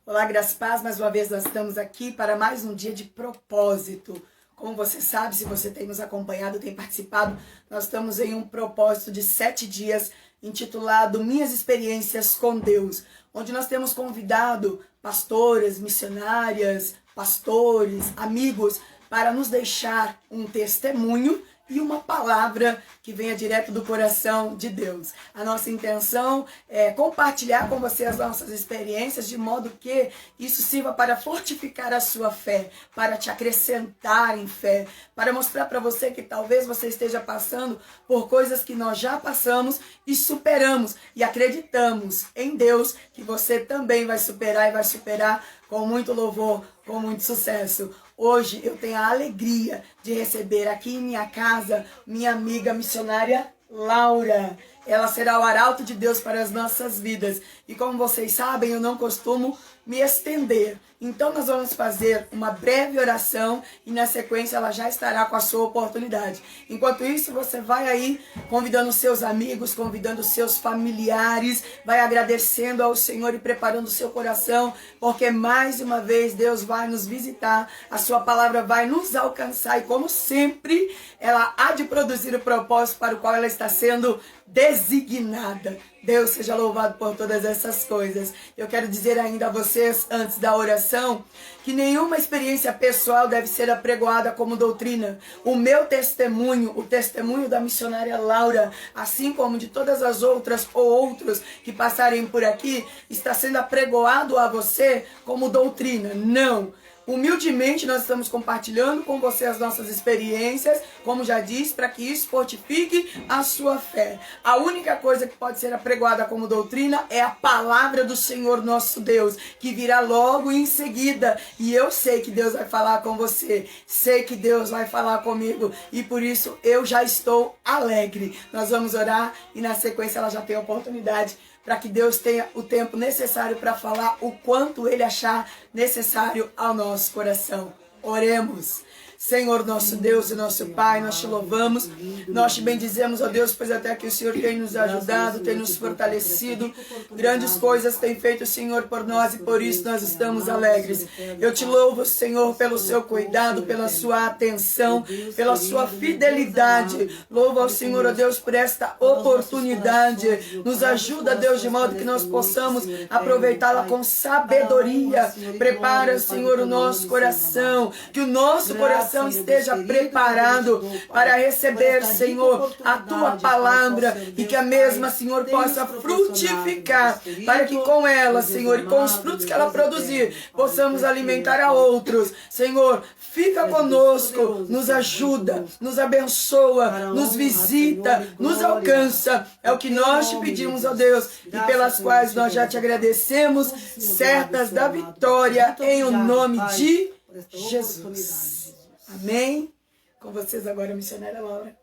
Olá, graças e paz, mais uma vez nós estamos aqui para mais um dia de propósito. Como você sabe, se você tem nos acompanhado, tem participado, nós estamos em um propósito de 7 dias intitulado Minhas Experiências com Deus, onde nós temos convidado pastoras, missionárias, pastores, amigos, para nos deixar um testemunho e uma palavra que venha direto do coração de Deus. A nossa intenção é compartilhar com você as nossas experiências, de modo que isso sirva para fortificar a sua fé, para te acrescentar em fé, para mostrar para você que talvez você esteja passando por coisas que nós já passamos e superamos, e acreditamos em Deus que você também vai superar, e vai superar com muito louvor, com muito sucesso. Hoje eu tenho a alegria de receber aqui em minha casa minha amiga missionária Laura. Ela será o arauto de Deus para as nossas vidas. E como vocês sabem, eu não costumo me estender. Então nós vamos fazer uma breve oração e na sequência ela já estará com a sua oportunidade. Enquanto isso, você vai aí convidando seus amigos, convidando seus familiares, vai agradecendo ao Senhor e preparando o seu coração, porque mais uma vez Deus vai nos visitar, a sua palavra vai nos alcançar e como sempre, ela há de produzir o propósito para o qual ela está sendo designada. Deus seja louvado por todas essas coisas. Eu quero dizer ainda a vocês, antes da oração, que nenhuma experiência pessoal deve ser apregoada como doutrina. O meu testemunho, o testemunho da missionária Laura, assim como de todas as outras ou outros que passarem por aqui, está sendo apregoado a você como doutrina. Não! Humildemente nós estamos compartilhando com você as nossas experiências, como já disse, para que isso fortifique a sua fé. A única coisa que pode ser apregoada como doutrina é a palavra do Senhor nosso Deus, que virá logo em seguida. E eu sei que Deus vai falar com você, sei que Deus vai falar comigo, e por isso eu já estou alegre. Nós vamos orar e na sequência ela já tem a oportunidade para que Deus tenha o tempo necessário para falar o quanto Ele achar necessário ao nosso coração. Oremos. Senhor, nosso Deus e nosso Pai, nós te louvamos, nós te bendizemos, ó Deus, pois até que o Senhor tem nos ajudado, tem nos fortalecido, grandes coisas tem feito o Senhor por nós e por isso nós estamos alegres. Eu te louvo, Senhor, pelo seu cuidado, pela sua atenção, pela sua fidelidade. Louvo ao Senhor, ó Deus, por esta oportunidade. Nos ajuda, Deus, de modo que nós possamos aproveitá-la com sabedoria. Prepara, Senhor, o nosso coração, que o nosso coração esteja preparado para receber, Senhor, a tua palavra e que a mesma, Senhor, possa frutificar, para que com ela, Senhor, e com os frutos que ela produzir, possamos alimentar a outros. Senhor, fica conosco, nos ajuda, nos abençoa, nos visita, nos alcança. É o que nós te pedimos, ó Deus, e pelas quais nós já te agradecemos, certas da vitória, em o nome de Jesus. Amém? Com vocês agora, a missionária Laura.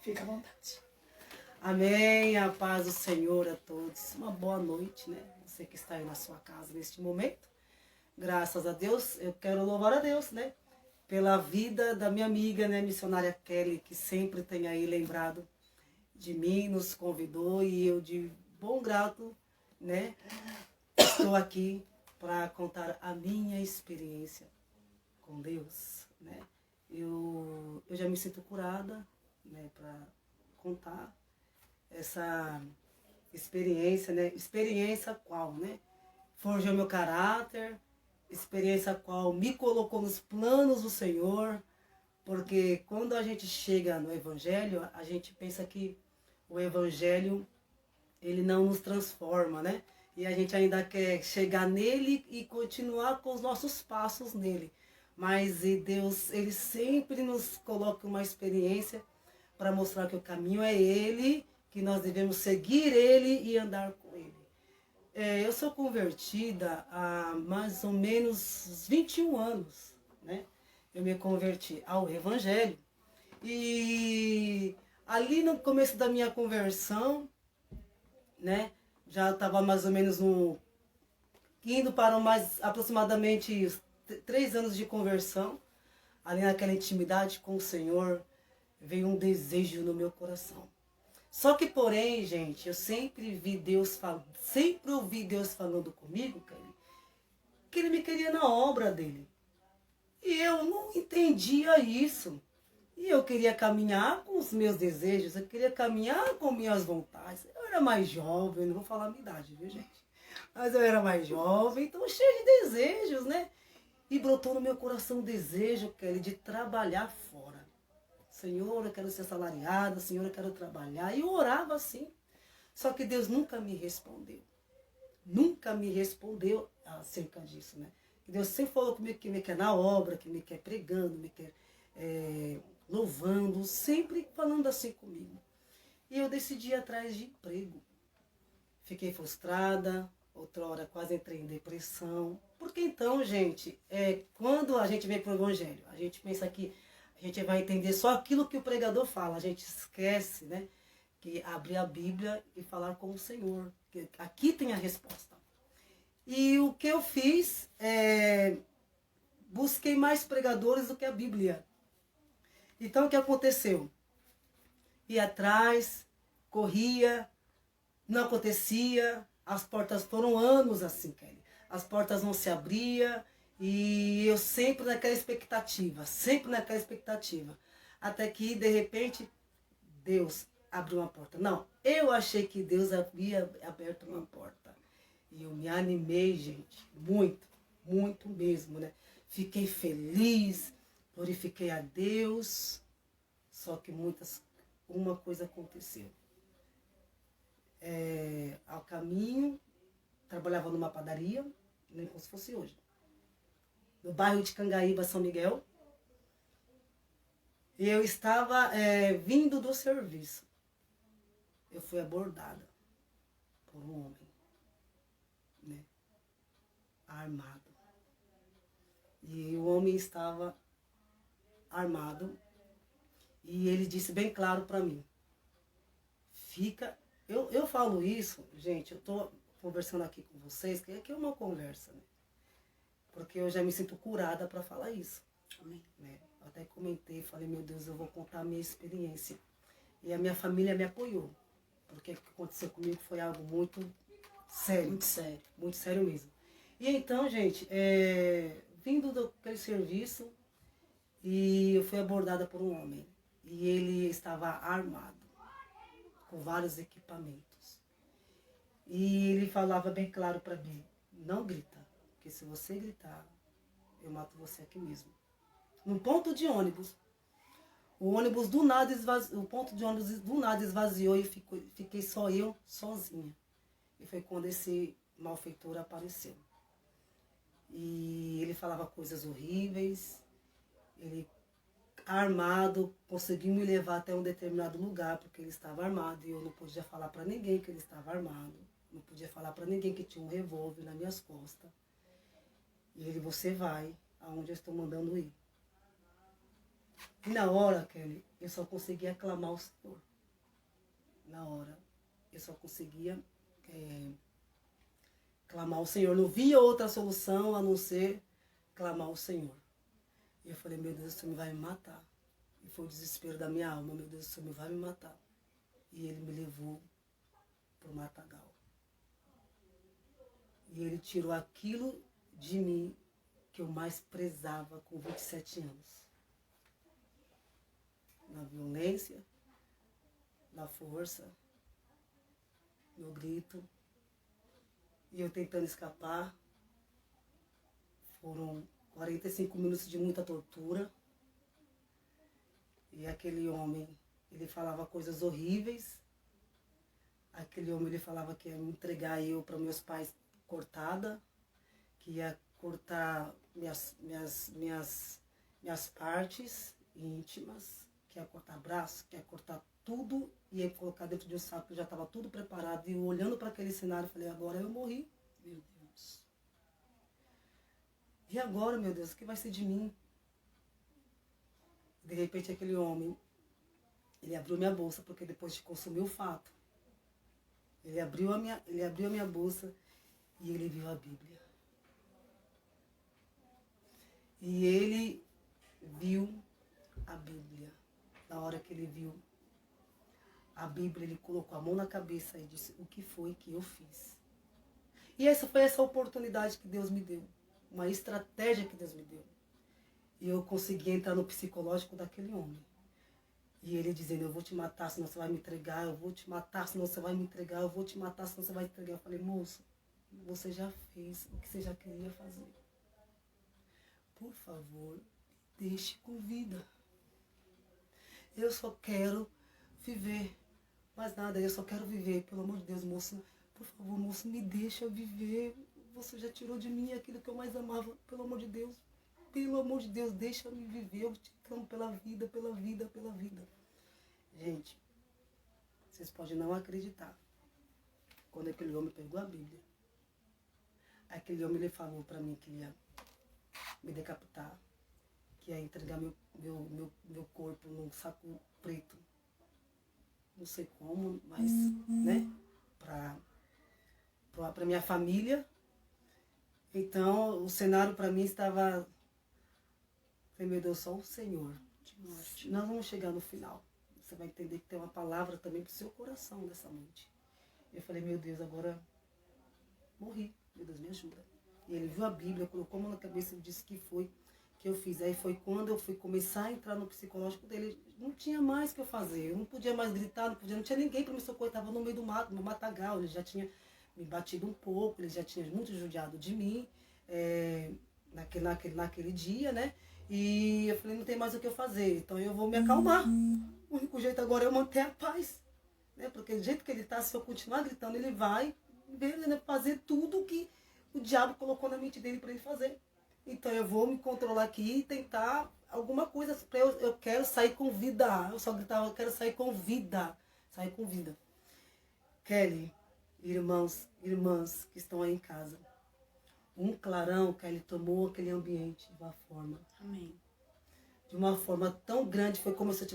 Fica à vontade. Amém. A paz do Senhor a todos. Uma boa noite, né? Você que está aí na sua casa neste momento. Graças a Deus, eu quero louvar a Deus, né? Pela vida da minha amiga, né? Missionária Kelly, que sempre tem aí lembrado de mim, nos convidou e eu de bom grado, né? Estou aqui para contar a minha experiência com Deus, né? Eu já me sinto curada, né, para contar essa experiência, né? Experiência qual, né? Forjou meu caráter, experiência qual me colocou nos planos do Senhor, porque quando a gente chega no Evangelho, a gente pensa que o Evangelho, ele não nos transforma, né? E a gente ainda quer chegar nele e continuar com os nossos passos nele. Mas Deus, Ele sempre nos coloca uma experiência para mostrar que o caminho é Ele, que nós devemos seguir Ele e andar com Ele. Eu sou convertida há mais ou menos 21 anos, né? Eu me converti ao Evangelho. E ali no começo da minha conversão, né? Já estava mais ou menos indo para mais aproximadamente 3 anos de conversão, ali naquela intimidade com o Senhor, veio um desejo no meu coração. Só que, porém, gente, eu sempre ouvi Deus falando comigo, Kelly, que ele me queria na obra dele. E eu não entendia isso. E eu queria caminhar com os meus desejos, eu queria caminhar com minhas vontades. Eu era mais jovem, não vou falar a minha idade, viu, gente? Mas eu era mais jovem, então cheio de desejos, né? E brotou no meu coração o desejo, Kelly, de trabalhar fora. Senhor, eu quero ser assalariada, Senhor, eu quero trabalhar. E eu orava assim. Só que Deus nunca me respondeu. Nunca me respondeu acerca disso, né? Deus sempre falou comigo que me quer na obra, que me quer pregando, me quer louvando, sempre falando assim comigo. E eu decidi ir atrás de emprego. Fiquei frustrada, outra hora quase entrei em depressão. Porque então, gente, quando a gente vem para o Evangelho, a gente pensa que a gente vai entender só aquilo que o pregador fala. A gente esquece, né? Que abrir a Bíblia e falar com o Senhor. Que aqui tem a resposta. E o que eu fiz busquei mais pregadores do que a Bíblia. Então o que aconteceu? Ia atrás, corria, não acontecia, as portas foram anos assim, Kelly. As portas não se abriam e eu sempre naquela expectativa. Até que, de repente, Deus abriu uma porta. Não, eu achei que Deus havia aberto uma porta. E eu me animei, gente, muito, muito mesmo, né? Fiquei feliz, glorifiquei a Deus, só que uma coisa aconteceu. Ao caminho, trabalhava numa padaria, nem como se fosse hoje, no bairro de Cangaíba, São Miguel. E eu estava vindo do serviço. Eu fui abordada por um homem, né, armado. E o homem estava armado e ele disse bem claro para mim, eu falo isso, gente, eu estou conversando aqui com vocês, que aqui é uma conversa, né? Porque eu já me sinto curada para falar isso. Amém. Né? Eu até comentei, falei, meu Deus, eu vou contar a minha experiência. E a minha família me apoiou, porque o que aconteceu comigo foi algo muito sério. Muito sério mesmo. E então, gente, vindo daquele serviço, e eu fui abordada por um homem. E ele estava armado, com vários equipamentos. E ele falava bem claro para mim, não grita, porque se você gritar, eu mato você aqui mesmo. No ponto de ônibus, o ponto de ônibus do nada esvaziou e fiquei só eu, sozinha. E foi quando esse malfeitor apareceu. E ele falava coisas horríveis, ele armado, conseguiu me levar até um determinado lugar, porque ele estava armado, e eu não podia falar para ninguém que ele estava armado, não podia falar para ninguém que tinha um revólver nas minhas costas. E ele, você vai aonde eu estou mandando ir. E na hora, Kelly, eu só conseguia clamar ao Senhor. Na hora, eu só conseguia clamar ao Senhor. Não via outra solução a não ser clamar ao Senhor. E eu falei, meu Deus, o Senhor vai me matar. E foi o desespero da minha alma, meu Deus, o Senhor vai me matar. E ele me levou para o matagal. E ele tirou aquilo de mim que eu mais prezava com 27 anos. Na violência, na força, no grito. E eu tentando escapar. Foram 45 minutos de muita tortura. E aquele homem, ele falava coisas horríveis. Aquele homem, ele falava que ia me entregar eu para meus pais cortada, que ia cortar minhas partes íntimas, que ia cortar braço, que ia cortar tudo, e ia colocar dentro de um saco que já estava tudo preparado. E eu, olhando para aquele cenário, falei, agora eu morri. Meu Deus. E agora, meu Deus, o que vai ser de mim? De repente, aquele homem, ele abriu minha bolsa, porque depois de consumir o fato, ele abriu a minha bolsa e ele viu a Bíblia. E ele viu a Bíblia. Na hora que ele viu a Bíblia, ele colocou a mão na cabeça e disse, o que foi que eu fiz? E essa foi essa oportunidade que Deus me deu. uma estratégia que Deus me deu. E eu consegui entrar no psicológico daquele homem. E ele dizendo, eu vou te matar, senão você vai me entregar, eu vou te matar, senão você vai me entregar, eu vou te matar, senão você vai me entregar. Eu falei, moço, você já fez o que você já queria fazer. Por favor, me deixe com vida. Eu só quero viver. Mais nada, eu só quero viver. Pelo amor de Deus, moço, por favor, moço, me deixa viver. Você já tirou de mim aquilo que eu mais amava. Pelo amor de Deus. Pelo amor de Deus, deixa-me viver. Eu te amo pela vida, pela vida, pela vida. Gente, vocês podem não acreditar. Quando aquele homem pegou a Bíblia, aquele homem ele falou para mim que ia me decapitar, que ia entregar meu corpo num saco preto. Não sei como, mas, né, para minha família. Então, o cenário para mim estava, falei, meu Deus, só o Senhor. Nós vamos chegar no final. Você vai entender que tem uma palavra também para o seu coração dessa noite. Eu falei, meu Deus, agora morri. Meu Deus, me ajuda. E ele viu a Bíblia, colocou a mão na cabeça e disse que foi que eu fiz. Aí foi quando eu fui começar a entrar no psicológico dele. Não tinha mais o que eu fazer. Eu não podia mais gritar, não tinha ninguém para me socorrer. Estava no meio do mato, no matagal. Ele já tinha me batido um pouco, ele já tinha muito judiado de mim naquele dia, né? E eu falei, não tem mais o que eu fazer, então eu vou me acalmar. O único jeito agora é eu manter a paz. Né? Porque do jeito que ele está, se eu continuar gritando, ele vai fazer tudo o que o diabo colocou na mente dele para ele fazer. Então eu vou me controlar aqui e tentar alguma coisa. Eu quero sair com vida. Eu só gritava, eu quero sair com vida. Sair com vida. Kelly, irmãos, irmãs que estão aí em casa. Um clarão que ele tomou aquele ambiente de uma forma. Amém. De uma forma tão grande, foi como se eu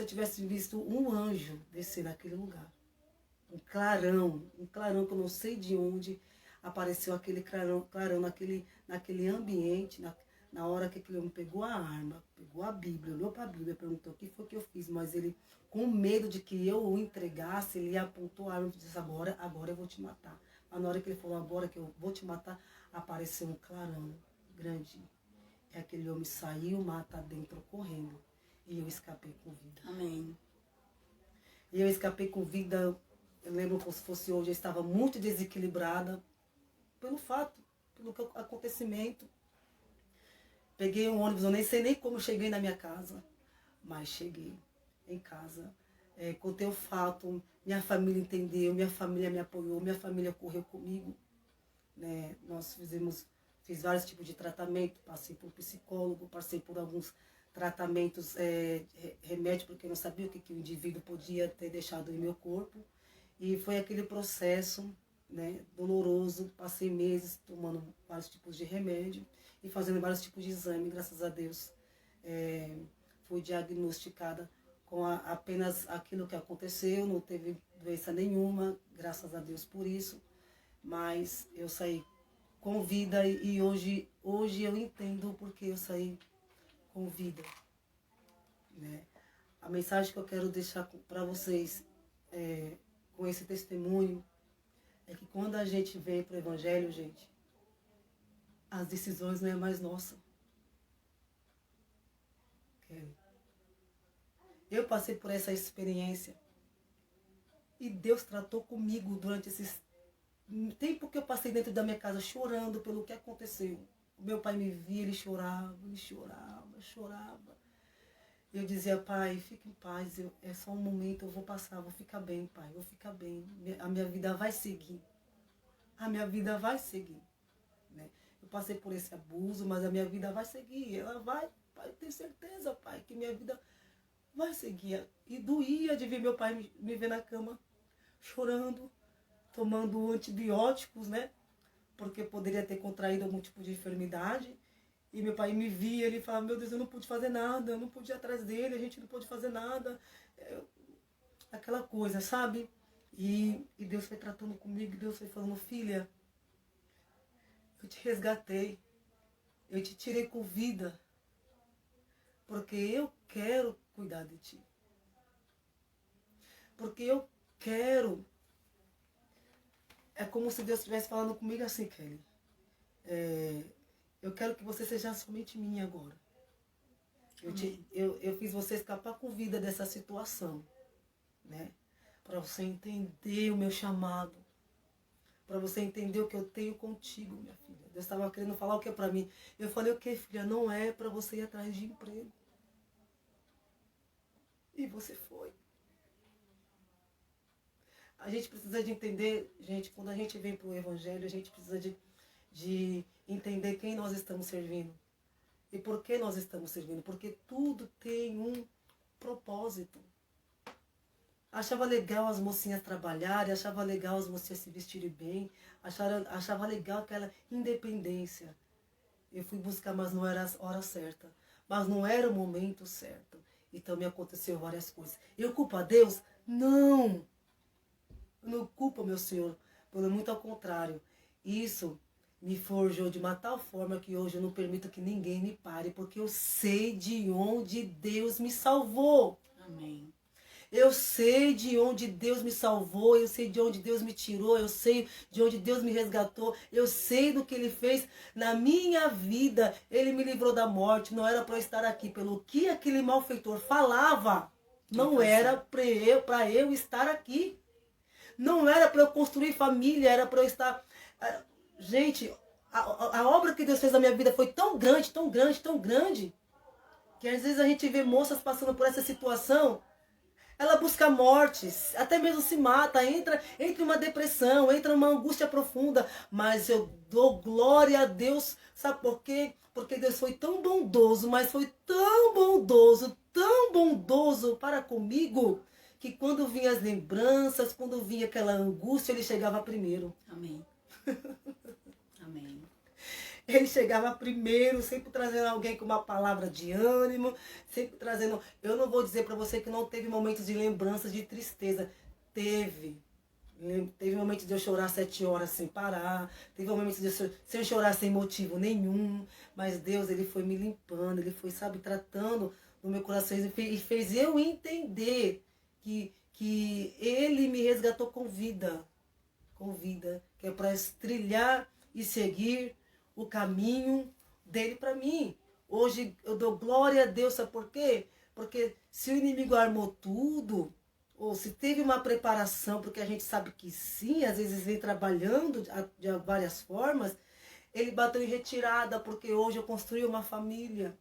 tivesse visto um anjo descer naquele lugar. Um clarão que eu não sei de onde apareceu aquele clarão naquele ambiente, na hora que aquele homem pegou a arma, pegou a Bíblia, olhou para a Bíblia, perguntou o que foi que eu fiz, mas ele, com medo de que eu o entregasse, ele apontou a arma e disse, agora eu vou te matar. Mas na hora que ele falou, agora que eu vou te matar, apareceu um clarão grande. E aquele homem saiu, mata dentro, correndo. E eu escapei com vida. Amém. E eu escapei com vida, eu lembro como se fosse hoje, eu estava muito desequilibrada pelo acontecimento. Peguei um ônibus, eu nem sei nem como eu cheguei na minha casa, mas cheguei em casa. Contei o fato, minha família entendeu, minha família me apoiou, minha família correu comigo. Né? Fiz vários tipos de tratamento, passei por psicólogo, passei por alguns tratamentos, remédio, porque eu não sabia o que o indivíduo podia ter deixado em meu corpo. E foi aquele processo, né, doloroso, passei meses tomando vários tipos de remédio e fazendo vários tipos de exame, graças a Deus. Fui diagnosticada com apenas aquilo que aconteceu, não teve doença nenhuma, graças a Deus por isso. Mas eu saí com vida e hoje eu entendo porque eu saí com vida. Né? A mensagem que eu quero deixar para vocês com esse testemunho é que quando a gente vem para o Evangelho, gente, as decisões não é mais nossa. Eu passei por essa experiência e Deus tratou comigo durante esses tempo que eu passei dentro da minha casa chorando pelo que aconteceu. O meu pai me via, ele chorava. Eu dizia, pai, fique em paz, é só um momento, eu vou passar, vou ficar bem, pai, vou ficar bem. A minha vida vai seguir. Né? Eu passei por esse abuso, mas a minha vida vai seguir. Ela vai, pai, eu tenho certeza, pai, que minha vida vai seguir. E doía de ver meu pai me ver na cama, chorando, tomando antibióticos, né? Porque poderia ter contraído algum tipo de enfermidade. E meu pai me via, ele falava, meu Deus, eu não pude fazer nada, eu não pude ir atrás dele, a gente não pôde fazer nada. Aquela coisa, sabe? E Deus foi tratando comigo, Deus foi falando, filha, eu te resgatei, eu te tirei com vida, porque eu quero cuidar de ti. Porque eu quero. É como se Deus estivesse falando comigo assim, Kelly. Eu quero que você seja somente minha agora. Eu fiz você escapar com vida dessa situação, né? Para você entender o meu chamado. Para você entender o que eu tenho contigo, minha filha. Deus estava querendo falar o que para mim. Eu falei, o que, filha? Não é para você ir atrás de emprego. E você foi. A gente precisa de entender, gente, quando a gente vem para o Evangelho, a gente precisa de entender quem nós estamos servindo. E por que nós estamos servindo? Porque tudo tem um propósito. Achava legal as mocinhas trabalharem, achava legal as mocinhas se vestirem bem, achava legal aquela independência. Eu fui buscar, mas não era a hora certa. Mas não era o momento certo. Então me aconteceu várias coisas. Eu culpo a Deus? Não! Eu não culpo, meu Senhor. Pelo muito ao contrário. Isso me forjou de uma tal forma que hoje eu não permito que ninguém me pare, porque eu sei de onde Deus me salvou. Amém. Eu sei de onde Deus me salvou, eu sei de onde Deus me tirou, eu sei de onde Deus me resgatou, eu sei do que Ele fez na minha vida. Ele me livrou da morte, não era para eu estar aqui. Pelo que aquele malfeitor falava, não era para eu estar aqui. Não era para eu construir família, era para eu estar... Gente, a obra que Deus fez na minha vida foi tão grande, tão grande, tão grande, que às vezes a gente vê moças passando por essa situação, ela busca morte, até mesmo se mata, entra em uma depressão, entra numa angústia profunda, mas eu dou glória a Deus, sabe por quê? Porque Deus foi tão bondoso, mas foi tão bondoso para comigo, que quando vinha as lembranças, quando vinha aquela angústia, Ele chegava primeiro. Amém. Amém. Ele chegava primeiro, sempre trazendo alguém com uma palavra de ânimo, sempre trazendo... Eu não vou dizer para você que não teve momentos de lembrança, de tristeza. Teve. Teve momentos de eu chorar 7 horas sem parar, teve momentos de eu chorar sem motivo nenhum, mas Deus, Ele foi me limpando, Ele foi, sabe, tratando no meu coração e fez eu entender que Ele me resgatou com vida, que é para trilhar e seguir o caminho dele para mim. Hoje eu dou glória a Deus, sabe por quê? Porque se o inimigo armou tudo, ou se teve uma preparação, porque a gente sabe que sim, às vezes vem trabalhando de várias formas, ele bateu em retirada, porque hoje eu construí uma família.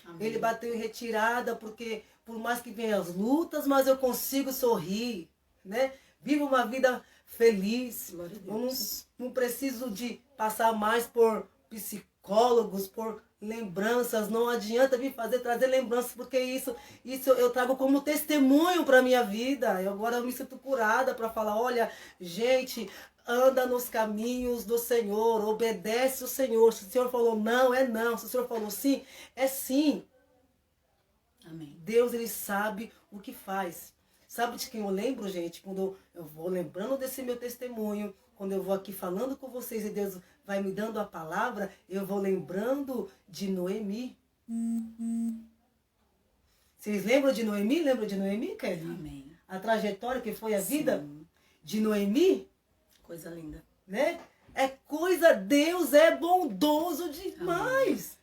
Amém. Ele bateu em retirada, porque por mais que venham as lutas, mas eu consigo sorrir, né? Vivo uma vida feliz. Glória a Deus. Eu não preciso de passar mais por psicólogos, por lembranças. Não adianta vir trazer lembranças, porque isso eu trago como testemunho para a minha vida. Agora eu me sinto curada para falar, olha, gente, anda nos caminhos do Senhor, obedece o Senhor. Se o Senhor falou não, é não. Se o Senhor falou sim, é sim. Amém. Deus, Ele sabe o que faz. Sabe de quem eu lembro, gente? Quando eu vou lembrando desse meu testemunho, quando eu vou aqui falando com vocês e Deus vai me dando a palavra, eu vou lembrando de Noemi. Vocês lembram de Noemi? Lembram de Noemi, Kelly? Amém. A trajetória que foi a vida Sim. de Noemi? Coisa linda. Né? Deus é bondoso demais. Amém.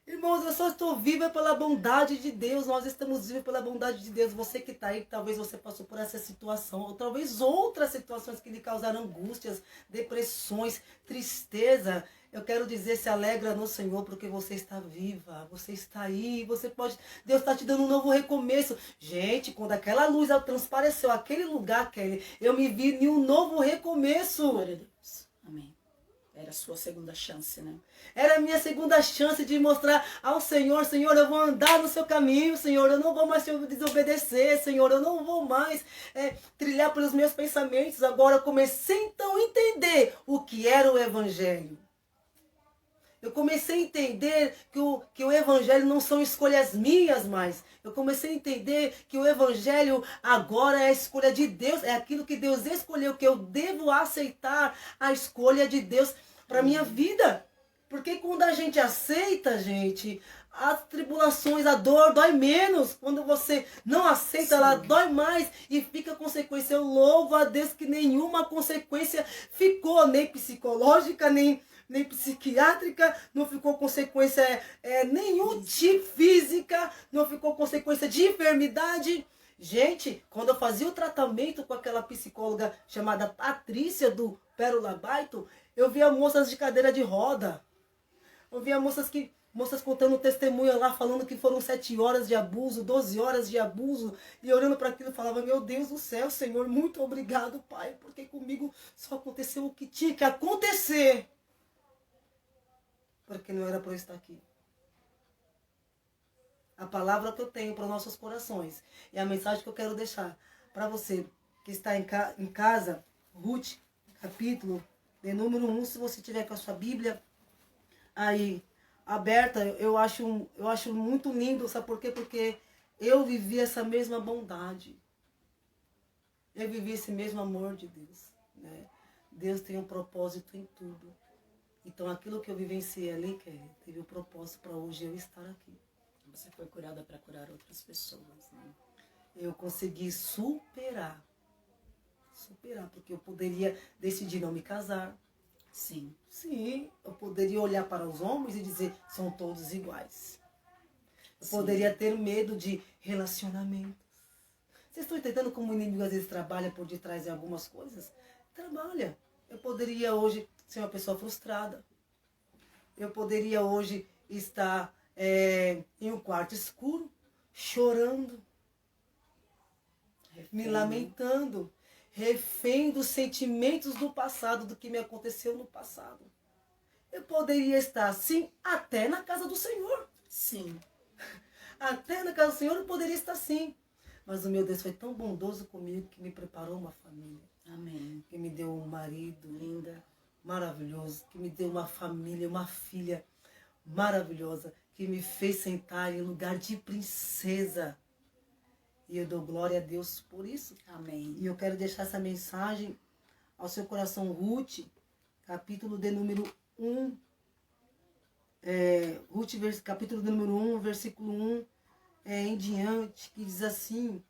Irmãos, eu só estou viva pela bondade de Deus. Nós estamos vivos pela bondade de Deus. Você que está aí, talvez você passou por essa situação, ou talvez outras situações que lhe causaram angústias, depressões, tristeza. Eu quero dizer, se alegra no Senhor, porque você está viva, você está aí, Deus está te dando um novo recomeço. Gente, quando aquela luz transpareceu, aquele lugar, Kelly, eu me vi em um novo recomeço. Glória a Deus. Amém. Era a sua segunda chance, né? Era a minha segunda chance de mostrar ao Senhor, Senhor, eu vou andar no seu caminho, Senhor, eu não vou mais te desobedecer, Senhor, eu não vou mais trilhar pelos meus pensamentos. Agora eu comecei então a entender o que era o Evangelho. Eu comecei a entender que o Evangelho não são escolhas minhas mais. Eu comecei a entender que o Evangelho agora é a escolha de Deus. É aquilo que Deus escolheu, que eu devo aceitar a escolha de Deus para a minha vida. Porque quando a gente aceita, gente, as tribulações, a dor dói menos. Quando você não aceita, sim, ela dói mais e fica a consequência. Eu louvo a Deus que nenhuma consequência ficou, nem psicológica, nem nem psiquiátrica, não ficou consequência nenhum tipo física, não ficou consequência de enfermidade. Gente, quando eu fazia o tratamento com aquela psicóloga chamada Patrícia do Pérola Baito, eu via moças de cadeira de roda. Eu via moças contando testemunho lá, falando que foram 7 horas de abuso, 12 horas de abuso. E olhando para aquilo, eu falava, meu Deus do céu, Senhor, muito obrigado, Pai, porque comigo só aconteceu o que tinha que acontecer. Porque não era para eu estar aqui. A palavra que eu tenho para os nossos corações e a mensagem que eu quero deixar para você que está em casa, Ruth, capítulo de número 1, se você tiver com a sua Bíblia aí aberta, eu acho muito lindo, sabe por quê? Porque eu vivi essa mesma bondade. Eu vivi esse mesmo amor de Deus, né? Deus tem um propósito em tudo. Então aquilo que eu vivenciei ali, Kelly, teve um propósito para hoje eu estar aqui. Você foi curada para curar outras pessoas, né? Eu consegui superar, porque eu poderia decidir não me casar. Sim. Sim, eu poderia olhar para os homens e dizer, são todos iguais. Eu poderia ter medo de relacionamentos. Vocês estão entendendo como o inimigo às vezes trabalha por detrás de algumas coisas? Trabalha. Eu poderia hoje ser uma pessoa frustrada. Eu poderia hoje estar em um quarto escuro, chorando, me lamentando, refém dos sentimentos do passado, do que me aconteceu no passado. Eu poderia estar, sim, até na casa do Senhor. Sim. Até na casa do Senhor eu poderia estar, sim. Mas o meu Deus foi tão bondoso comigo que me preparou uma família. Amém. Que me deu um marido Linda, maravilhoso, que me deu uma família, uma filha maravilhosa, que me fez sentar em lugar de princesa. E eu dou glória a Deus por isso. amém. E eu quero deixar essa mensagem ao seu coração, Ruth, capítulo de número 1. Ruth, capítulo de número 1, versículo 1 em diante, que diz assim: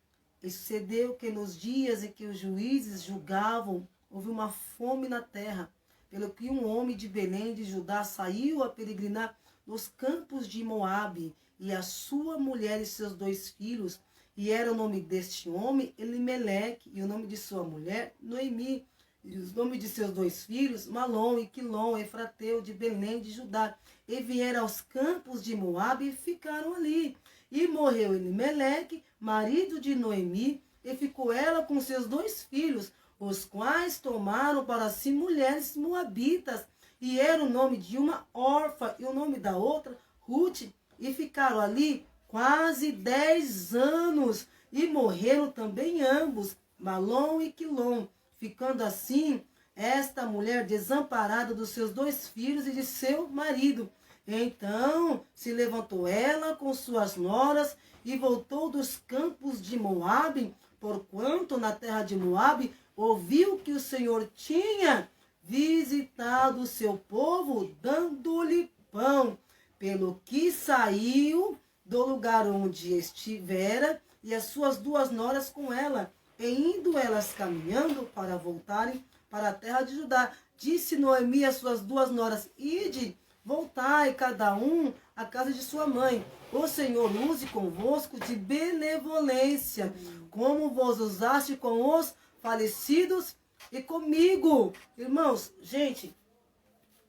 e sucedeu que nos dias em que os juízes julgavam, houve uma fome na terra, pelo que um homem de Belém de Judá saiu a peregrinar nos campos de Moabe, e a sua mulher e seus 2 filhos, e era o nome deste homem Elimeleque, e o nome de sua mulher Noemi, e os nomes de seus 2 filhos Malom e Quilom, Efrateu de Belém de Judá, e vieram aos campos de Moabe e ficaram ali. E morreu Elimeleque, marido de Noemi, e ficou ela com seus 2 filhos, os quais tomaram para si mulheres moabitas, e era o nome de uma órfã e o nome da outra Ruth, e ficaram ali quase 10 anos, e morreram também ambos, Malom e Quilom, ficando assim esta mulher desamparada dos seus 2 filhos e de seu marido. Então se levantou ela com suas noras e voltou dos campos de Moabe, porquanto na terra de Moabe ouviu que o Senhor tinha visitado o seu povo, dando-lhe pão, pelo que saiu do lugar onde estivera, e as suas 2 noras com ela, e indo elas caminhando para voltarem para a terra de Judá. Disse Noemi às suas 2 noras: ide, voltai cada um à casa de sua mãe. O Senhor use convosco de benevolência, como vos usaste com os falecidos e comigo. Irmãos, gente,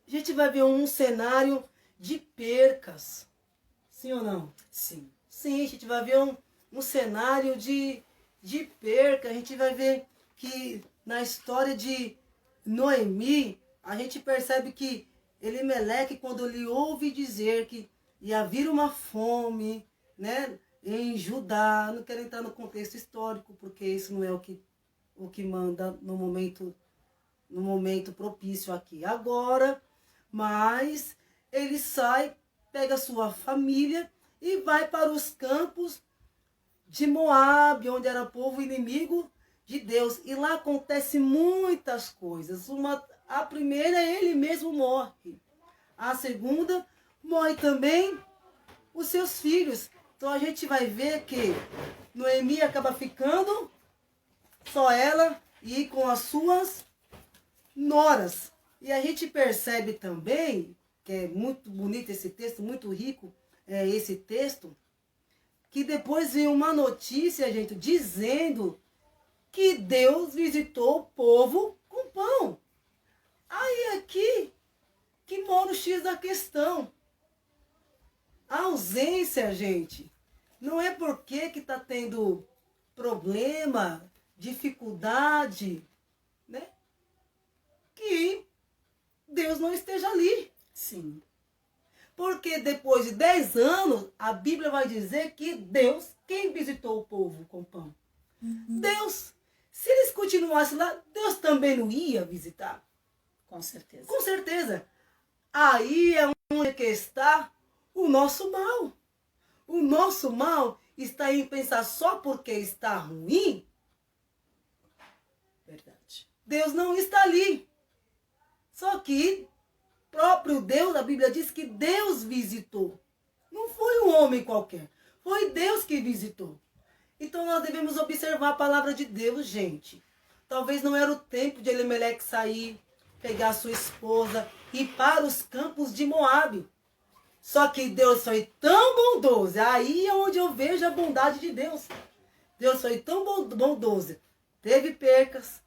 a gente vai ver um cenário de percas. Sim ou não? Sim. Sim, a gente vai ver um cenário de perca. A gente vai ver que na história de Noemi, a gente percebe que Elimeleque, quando ele ouve dizer que ia vir uma fome, né, em Judá, não quero entrar no contexto histórico, porque isso não é o que manda no momento propício aqui agora, mas ele sai, pega sua família e vai para os campos de Moabe, onde era povo inimigo de Deus. E lá acontece muitas coisas. A primeira, ele mesmo morre. A segunda, morre também os seus filhos. Então a gente vai ver que Noemi acaba ficando só ela e com as suas noras. E a gente percebe também, que é muito bonito esse texto, muito rico esse texto, que depois vem uma notícia, gente, dizendo que Deus visitou o povo com pão. Aí aqui que mora o X da questão. A ausência, gente, não é porque que está tendo problema, dificuldade, né? Que Deus não esteja ali. Sim. Porque depois de 10 anos, a Bíblia vai dizer que Deus, quem visitou o povo com pão? Deus. Se eles continuassem lá, Deus também não ia visitar. Com certeza. Com certeza. Aí é onde que está o nosso mal. O nosso mal está em pensar só porque está ruim. Verdade. Deus não está ali. Só que próprio Deus, a Bíblia diz que Deus visitou. Não foi um homem qualquer. Foi Deus que visitou. Então nós devemos observar a palavra de Deus, gente. Talvez não era o tempo de Elimeleque sair, pegar sua esposa e ir para os campos de Moabe. Só que Deus foi tão bondoso. Aí é onde eu vejo a bondade de Deus. Deus foi tão bondoso. Teve percas,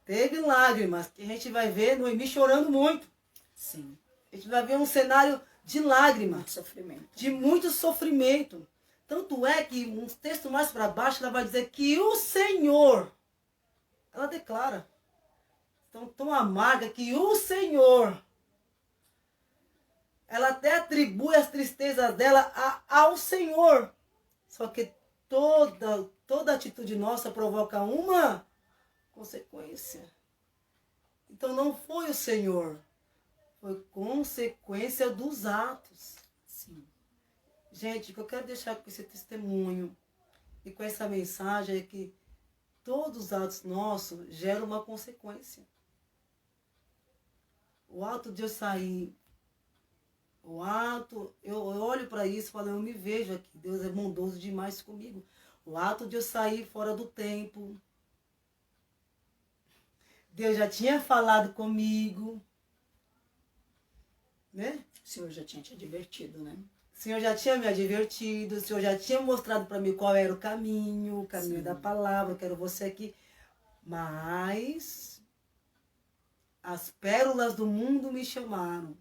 teve lágrimas, que a gente vai ver Noemi chorando muito. Sim. A gente vai ver um cenário de lágrimas. Muito sofrimento. De muito sofrimento. Tanto é que um texto mais para baixo ela vai dizer que o Senhor, ela declara, tão amarga, que o Senhor, ela até atribui as tristezas dela ao Senhor. Só que toda atitude nossa provoca uma consequência. Então não foi o Senhor, foi consequência dos atos. Sim. Gente, o que eu quero deixar com esse testemunho e com essa mensagem é que todos os atos nossos geram uma consequência. O ato de eu sair, eu olho para isso e falo, eu me vejo aqui, Deus é bondoso demais comigo. O ato de eu sair fora do tempo, Deus já tinha falado comigo, né? O Senhor já tinha te advertido, né? O Senhor já tinha me advertido, o Senhor já tinha mostrado para mim qual era o caminho Sim. da palavra, eu quero você aqui. Mas as pérolas do mundo me chamaram.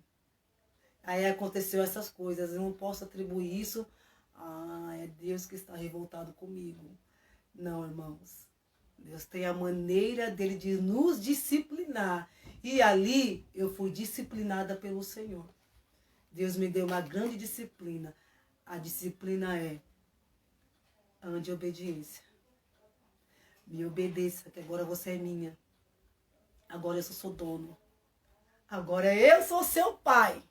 Aí aconteceu essas coisas, eu não posso atribuir isso é Deus que está revoltado comigo. Não, irmãos. Deus tem a maneira dele de nos disciplinar. E ali eu fui disciplinada pelo Senhor. Deus me deu uma grande disciplina. A disciplina é ande em obediência. Me obedeça, que agora você é minha. Agora eu sou dono. Agora eu sou seu pai.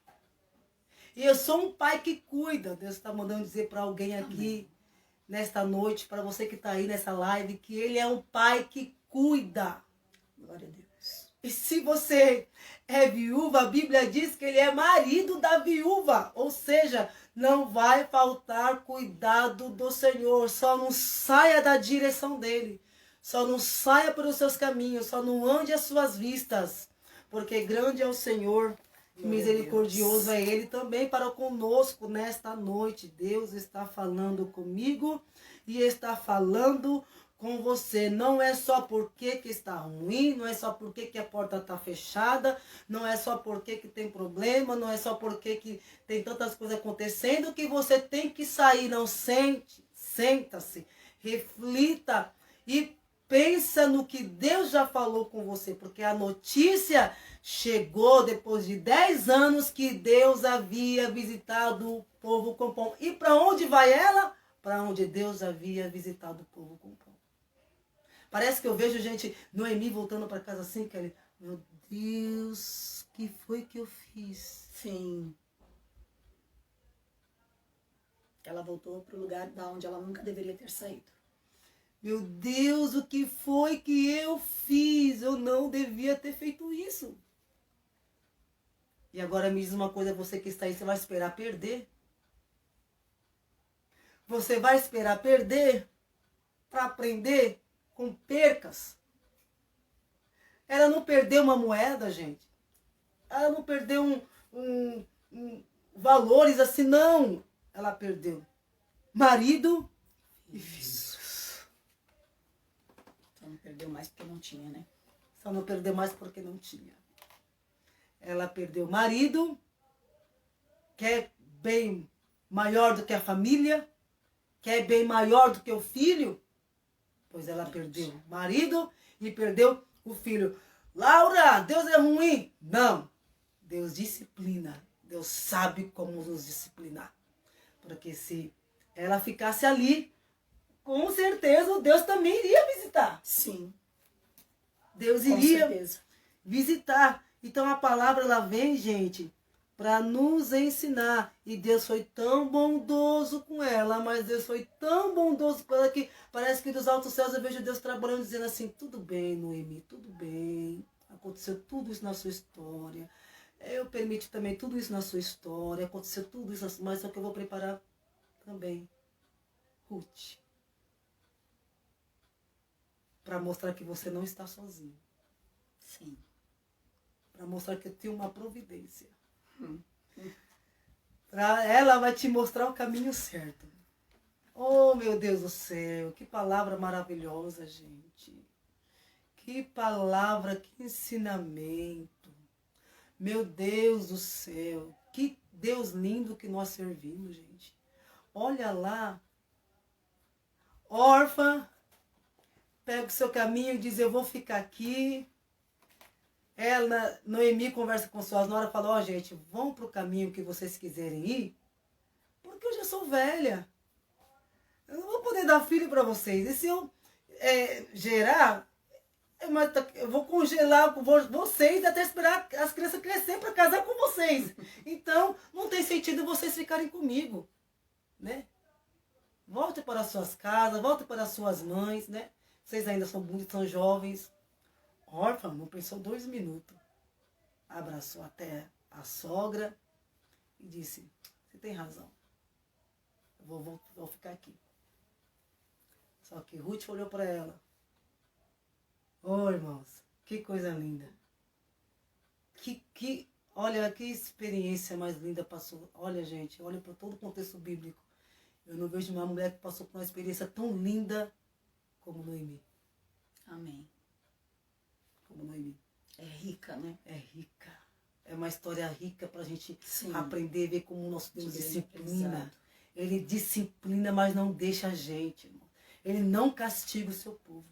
E eu sou um pai que cuida. Deus está mandando dizer para alguém aqui, nesta noite, para você que está aí nessa live, que ele é um pai que cuida. Glória a Deus. E se você é viúva, a Bíblia diz que ele é marido da viúva. Ou seja, não vai faltar cuidado do Senhor. Só não saia da direção dele. Só não saia pelos seus caminhos. Só não ande às suas vistas. Porque grande é o Senhor. Misericordioso é ele também para conosco nesta noite. Deus está falando comigo e está falando com você. Não é só porque que está ruim, não é só porque que a porta está fechada, não é só porque que tem problema, não é só porque que tem tantas coisas acontecendo que você tem que sair. Não, senta-se, reflita e pensa no que Deus já falou com você, porque a notícia chegou depois de 10 anos que Deus havia visitado o povo com pão. E para onde vai ela? Para onde Deus havia visitado o povo com pão. Parece que eu vejo gente, Noemi voltando para casa assim, que meu Deus, que foi que eu fiz? Sim. Ela voltou para o lugar da onde ela nunca deveria ter saído. Meu Deus, o que foi que eu fiz? Eu não devia ter feito isso. E agora me diz uma coisa, você que está aí, você vai esperar perder? Você vai esperar perder para aprender com percas? Ela não perdeu uma moeda, gente. ela não perdeu valores assim, não. Ela perdeu marido e filhos. Só não perdeu mais porque não tinha, né? Só não perdeu mais porque não tinha. Ela perdeu marido, que é bem maior do que a família, que é bem maior do que o filho, pois ela perdeu o marido e perdeu o filho. Laura, Deus é ruim? Não. Deus disciplina. Deus sabe como nos disciplinar. Porque se ela ficasse ali, com certeza Deus também iria visitar. Sim. Deus iria visitar. Então a palavra ela vem, gente, para nos ensinar. E Deus foi tão bondoso com ela, mas Deus foi tão bondoso com ela que parece que dos altos céus eu vejo Deus trabalhando, dizendo assim, tudo bem, Noemi, tudo bem. Aconteceu tudo isso na sua história. Eu permito também tudo isso na sua história. Aconteceu tudo isso, mas só que eu vou preparar também Ruth. Para mostrar que você não está sozinho. Sim. Para mostrar que eu tenho uma providência. Ela vai te mostrar o caminho certo. Oh, meu Deus do céu, que palavra maravilhosa, gente. Que palavra, que ensinamento. Meu Deus do céu, que Deus lindo que nós servimos, gente. Olha lá, órfã, pega o seu caminho e diz, eu vou ficar aqui. Ela, Noemi, conversa com suas noras e fala, ó, gente, vão para o caminho que vocês quiserem ir, porque eu já sou velha. Eu não vou poder dar filho para vocês. E se eu gerar, eu vou congelar vocês até esperar as crianças crescerem para casar com vocês. Então, não tem sentido vocês ficarem comigo, né? Volte para as suas casas, volte para as suas mães, né? Vocês ainda são bonitos, são jovens. Órfã não pensou 2 minutos. Abraçou até a sogra e disse, você tem razão. Eu vou ficar aqui. Só que Ruth olhou para ela. Oh, irmãos, que coisa linda. Olha, que experiência mais linda passou. Olha, gente, olha para todo o contexto bíblico. Eu não vejo uma mulher que passou por uma experiência tão linda como Noemi. Amém. Como Noemi. É rica, né? É rica. É uma história rica para a gente Sim. aprender, ver como o nosso Deus disciplina. Exato. Ele disciplina, mas não deixa a gente, irmão. Ele não castiga o seu povo.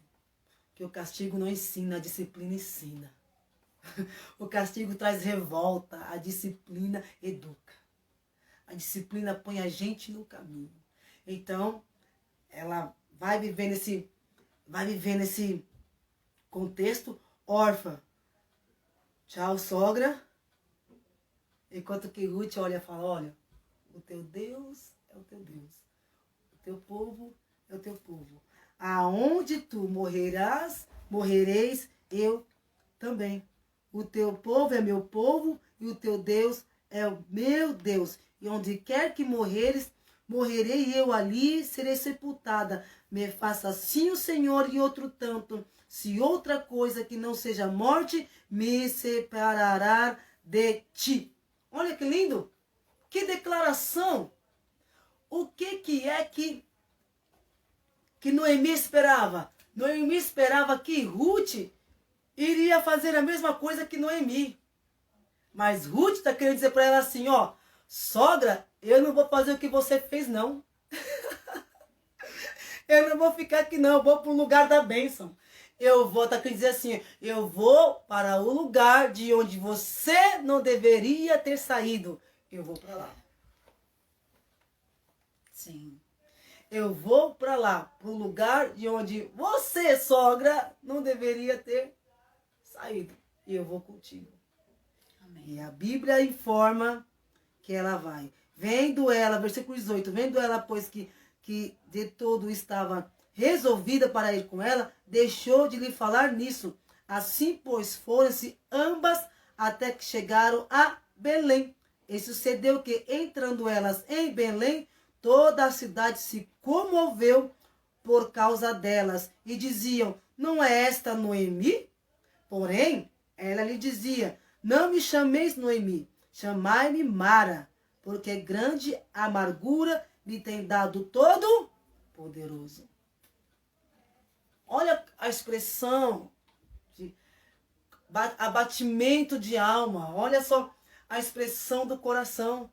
Porque o castigo não ensina, a disciplina ensina. O castigo traz revolta, a disciplina educa. A disciplina põe a gente no caminho. Então, ela vai viver nesse contexto órfã. Tchau, sogra. Enquanto que Ruth olha e fala, olha, o teu Deus é o teu Deus. O teu povo é o teu povo. Aonde tu morrereis eu também. O teu povo é meu povo e o teu Deus é o meu Deus. E onde quer que morreres, morrerei eu ali, serei sepultada. Me faça assim o Senhor e outro tanto, se outra coisa que não seja morte me separará de ti. Olha que lindo! Que declaração! O que é que Noemi esperava? Noemi esperava que Ruth iria fazer a mesma coisa que Noemi. Mas Ruth está querendo dizer para ela assim, ó, sogra, eu não vou fazer o que você fez, não. Eu não vou ficar aqui, não. Eu vou para o lugar da bênção. Eu vou, tá querendo dizer assim, eu vou para o lugar de onde você não deveria ter saído. Eu vou para lá. Sim. Eu vou para lá, para o lugar de onde você, sogra, não deveria ter saído. E eu vou contigo. Amém. E a Bíblia informa que ela vai. Vendo ela, versículo 18, vendo ela, pois que de todo estava resolvida para ir com ela, deixou de lhe falar nisso. Assim, pois, foram-se ambas até que chegaram a Belém. E sucedeu que, entrando elas em Belém, toda a cidade se comoveu por causa delas. E diziam, não é esta Noemi? Porém, ela lhe dizia, Não me chameis Noemi, chamai-me Mara, porque grande amargura me tem dado todo poderoso. Olha a expressão de abatimento de alma. Olha só a expressão do coração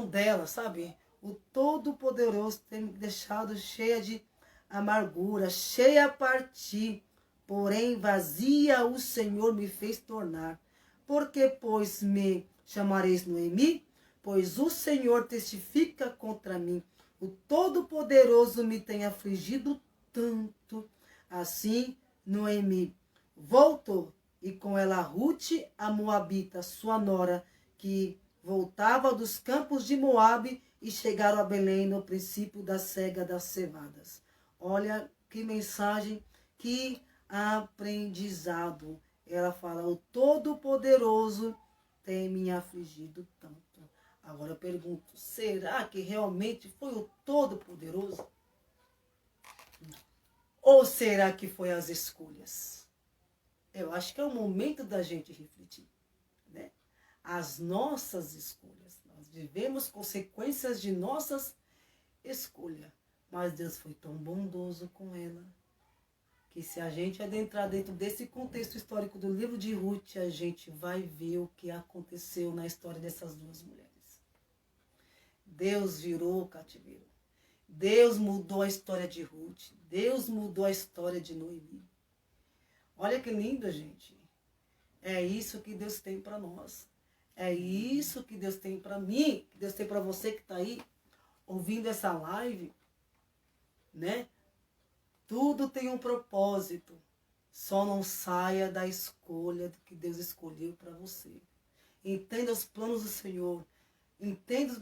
dela, sabe? O Todo-Poderoso tem me deixado cheia de amargura, cheia a partir, porém vazia o Senhor me fez tornar. Porque, pois, me chamareis Noemi? Pois o Senhor testifica contra mim. O Todo-Poderoso me tem afligido tanto. Assim, Noemi voltou, e com ela Ruth, a Moabita, sua nora, que voltava dos campos de Moabe, e chegaram a Belém no princípio da cega das cevadas. Olha que mensagem, que aprendizado. Ela fala, o Todo-Poderoso tem me afligido tanto. Agora eu pergunto, será que realmente foi o Todo-Poderoso? Ou será que foi as escolhas? Eu acho que é o momento da gente refletir, né? As nossas escolhas. Nós vivemos consequências de nossas escolhas. Mas Deus foi tão bondoso com ela, que se a gente adentrar dentro desse contexto histórico do livro de Ruth, a gente vai ver o que aconteceu na história dessas duas mulheres. Deus virou o cativeiro. Deus mudou a história de Ruth. Deus mudou a história de Noemi. Olha que lindo, gente. É isso que Deus tem para nós. É isso que Deus tem para mim, que Deus tem para você que está aí ouvindo essa live, né? Tudo tem um propósito. Só não saia da escolha que Deus escolheu para você. Entenda os planos do Senhor.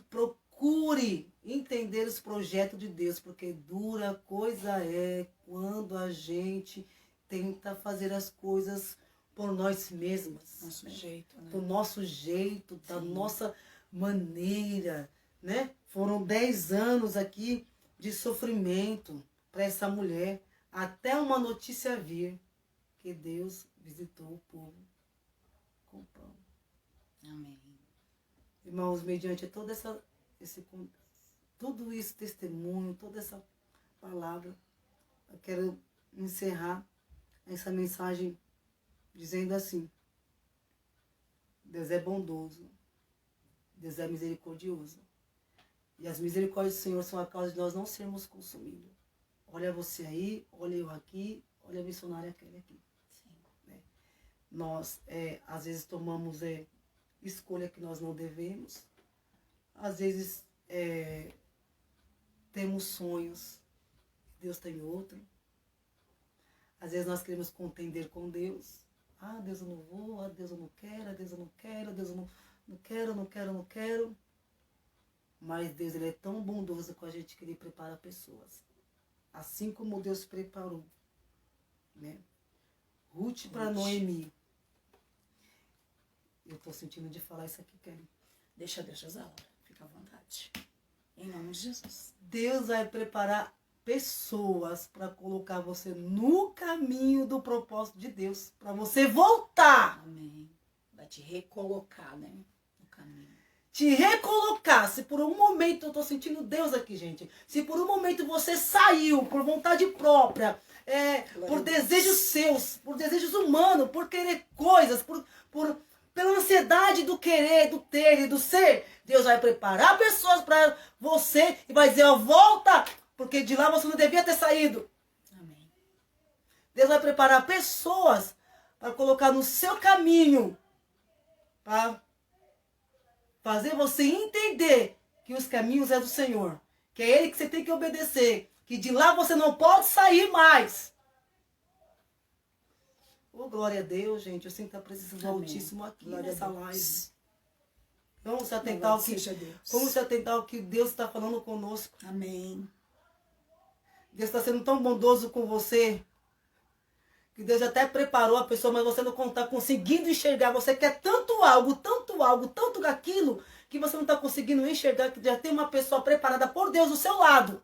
Procure entender os projetos de Deus, porque dura coisa é quando a gente tenta fazer as coisas por nós mesmas. Nosso jeito, né? Do nosso jeito, da nossa maneira, né? Foram 10 anos aqui de sofrimento para essa mulher, até uma notícia vir que Deus visitou o povo com pão. Amém. Irmãos, mediante tudo esse testemunho, toda essa palavra, eu quero encerrar essa mensagem dizendo assim: Deus é bondoso, Deus é misericordioso. E as misericórdias do Senhor são a causa de nós não sermos consumidos. Olha você aí, olha eu aqui, olha a missionária aquele aqui. Sim. Né? Nós, às vezes, tomamos escolha que nós não devemos. Às vezes, temos sonhos, Deus tem outro. Às vezes nós queremos contender com Deus. Ah, Deus eu não vou, ah, Deus eu não quero, ah, Deus eu não quero, Deus eu não quero. Mas Deus, ele é tão bondoso com a gente que ele prepara pessoas. Assim como Deus preparou, né? Ruth para Noemi. Eu estou sentindo de falar isso aqui, Kelly. Deixa Deus usar a hora. Fica à vontade. Em nome de Jesus. Deus vai preparar pessoas para colocar você no caminho do propósito de Deus. Para você voltar. Amém. Vai te recolocar, né? No caminho. Te recolocar. Se por um momento, eu estou sentindo Deus aqui, gente. Se por um momento você saiu por vontade própria, por desejos seus, por desejos humanos, por querer coisas, pela ansiedade do querer, do ter e do ser, Deus vai preparar pessoas para você e vai dizer, ó, volta, porque de lá você não devia ter saído. Amém. Deus vai preparar pessoas para colocar no seu caminho, para fazer você entender que os caminhos é do Senhor, que é Ele que você tem que obedecer, que de lá você não pode sair mais. Oh, glória a Deus, gente. Eu sinto a presença do Altíssimo aqui nessa live. Vamos se atentar ao que Deus está falando conosco. Amém. Deus está sendo tão bondoso com você, que Deus até preparou a pessoa, mas você não está conseguindo enxergar. Você quer tanto algo, tanto aquilo, que você não está conseguindo enxergar que já tem uma pessoa preparada por Deus do seu lado.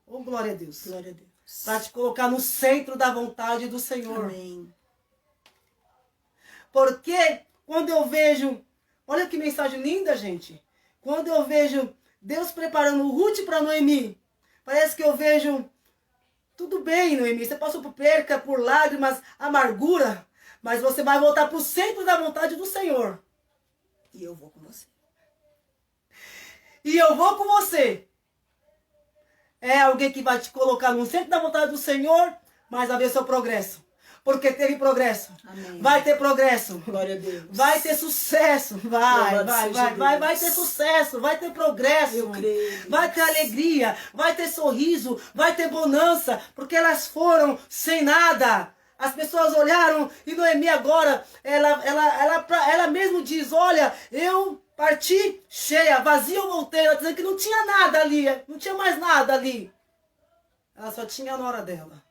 Oh, glória a Deus. Glória a Deus. Para te colocar no centro da vontade do Senhor. Amém. Porque quando eu vejo, olha que mensagem linda, gente. Quando eu vejo Deus preparando Ruth para Noemi, parece que eu vejo, tudo bem, Noemi, você passou por perca, por lágrimas, amargura, mas você vai voltar para o centro da vontade do Senhor. E eu vou com você. E eu vou com você. É alguém que vai te colocar no centro da vontade do Senhor, mas vai ver seu progresso. Porque teve progresso. Amém. Vai ter progresso. Glória a Deus. Vai ter sucesso. Vai ter sucesso. Vai ter progresso. Eu creio. Vai ter alegria. Vai ter sorriso. Vai ter bonança. Porque elas foram sem nada. As pessoas olharam e Noemi agora, ela mesmo diz, olha, eu parti cheia, vazia eu voltei. Ela dizendo que não tinha nada ali. Não tinha mais nada ali. Ela só tinha a nora dela.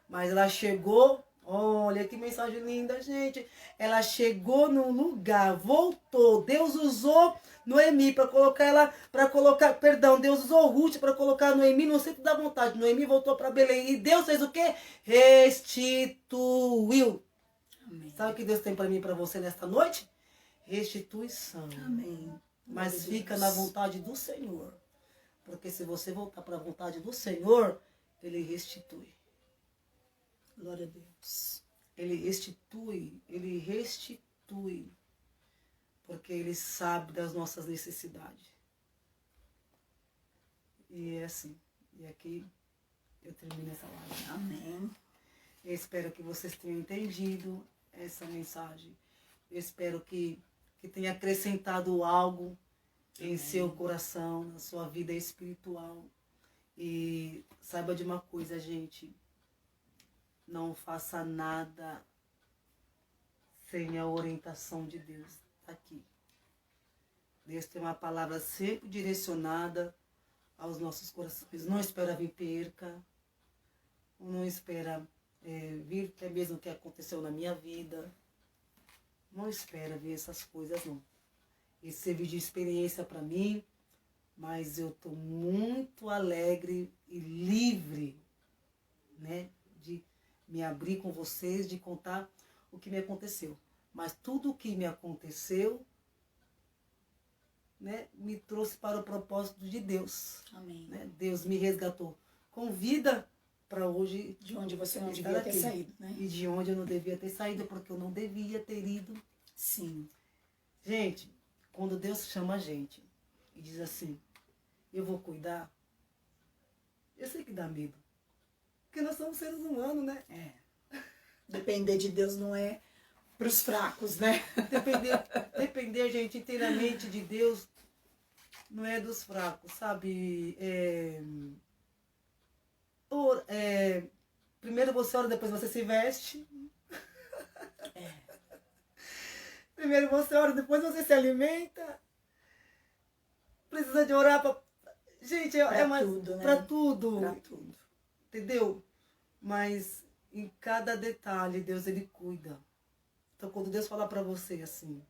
Mas ela chegou, olha que mensagem linda, gente. Ela chegou no lugar, voltou. Deus usou Noemi para colocar ela, Deus usou Ruth para colocar Noemi no centro da vontade. Noemi voltou para Belém e Deus fez o quê? Restituiu. Amém. Sabe o que Deus tem para mim e para você nesta noite? Restituição. Amém. Mas fica na vontade do Senhor. Porque se você voltar para a vontade do Senhor, Ele restitui. Glória a Deus. Ele restitui. Porque Ele sabe das nossas necessidades. E é assim. E aqui eu termino essa live. Amém. Eu espero que vocês tenham entendido essa mensagem. Eu espero que tenha acrescentado algo em seu coração, na sua vida espiritual. E saiba de uma coisa, gente. Não faça nada sem a orientação de Deus aqui. Deus tem uma palavra sempre direcionada aos nossos corações. Não espera vir perca. Não espera vir até mesmo o que aconteceu na minha vida. Não espera ver essas coisas, não. Isso serviu de experiência para mim, mas eu estou muito alegre e livre, né, de me abrir com vocês, de contar o que me aconteceu. Mas tudo o que me aconteceu, né, me trouxe para o propósito de Deus. Amém. Né? Deus me resgatou com vida para hoje. De onde você não devia ter saído, né? E de onde eu não devia ter saído, porque eu não devia ter ido. Sim. Gente, quando Deus chama a gente e diz assim, eu vou cuidar, eu sei que dá medo. Porque nós somos seres humanos, né? É. Depender de Deus não é para os fracos, né? Depender, gente, inteiramente de Deus não é dos fracos, sabe? Primeiro você ora, depois você se veste. Primeiro você ora, depois você se alimenta. Precisa de orar para... Gente, tudo, né? Para tudo. Para tudo. Entendeu? Mas em cada detalhe, Deus, Ele cuida. Então, quando Deus falar para você assim,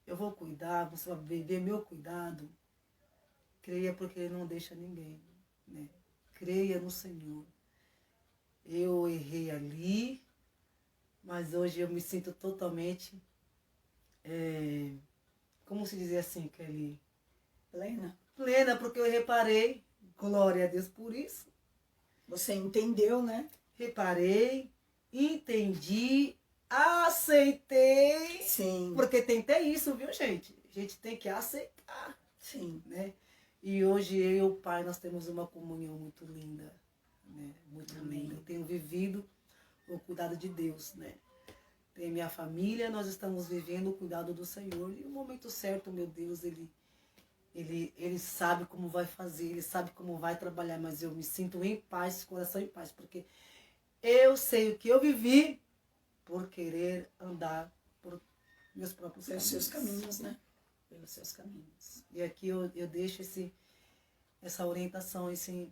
eu vou cuidar, você vai ver meu cuidado, creia porque Ele não deixa ninguém, né? Creia no Senhor. Eu errei ali, mas hoje eu me sinto totalmente, como se dizer assim, Kelly? Plena, porque eu reparei, glória a Deus por isso. Você entendeu, né? Reparei, entendi, aceitei. Sim. Porque tem até isso, viu, gente? A gente tem que aceitar. Sim. Né? E hoje eu e o Pai, nós temos uma comunhão muito linda. Né? Muito linda. Eu tenho vivido o cuidado de Deus, né? Tem minha família, nós estamos vivendo o cuidado do Senhor. E no momento certo, meu Deus, Ele sabe como vai fazer, Ele sabe como vai trabalhar, mas eu me sinto em paz, coração em paz, porque eu sei o que eu vivi por querer andar por meus próprios Pelos caminhos. seus caminhos, né? Pelos seus caminhos. E aqui eu deixo essa orientação, esse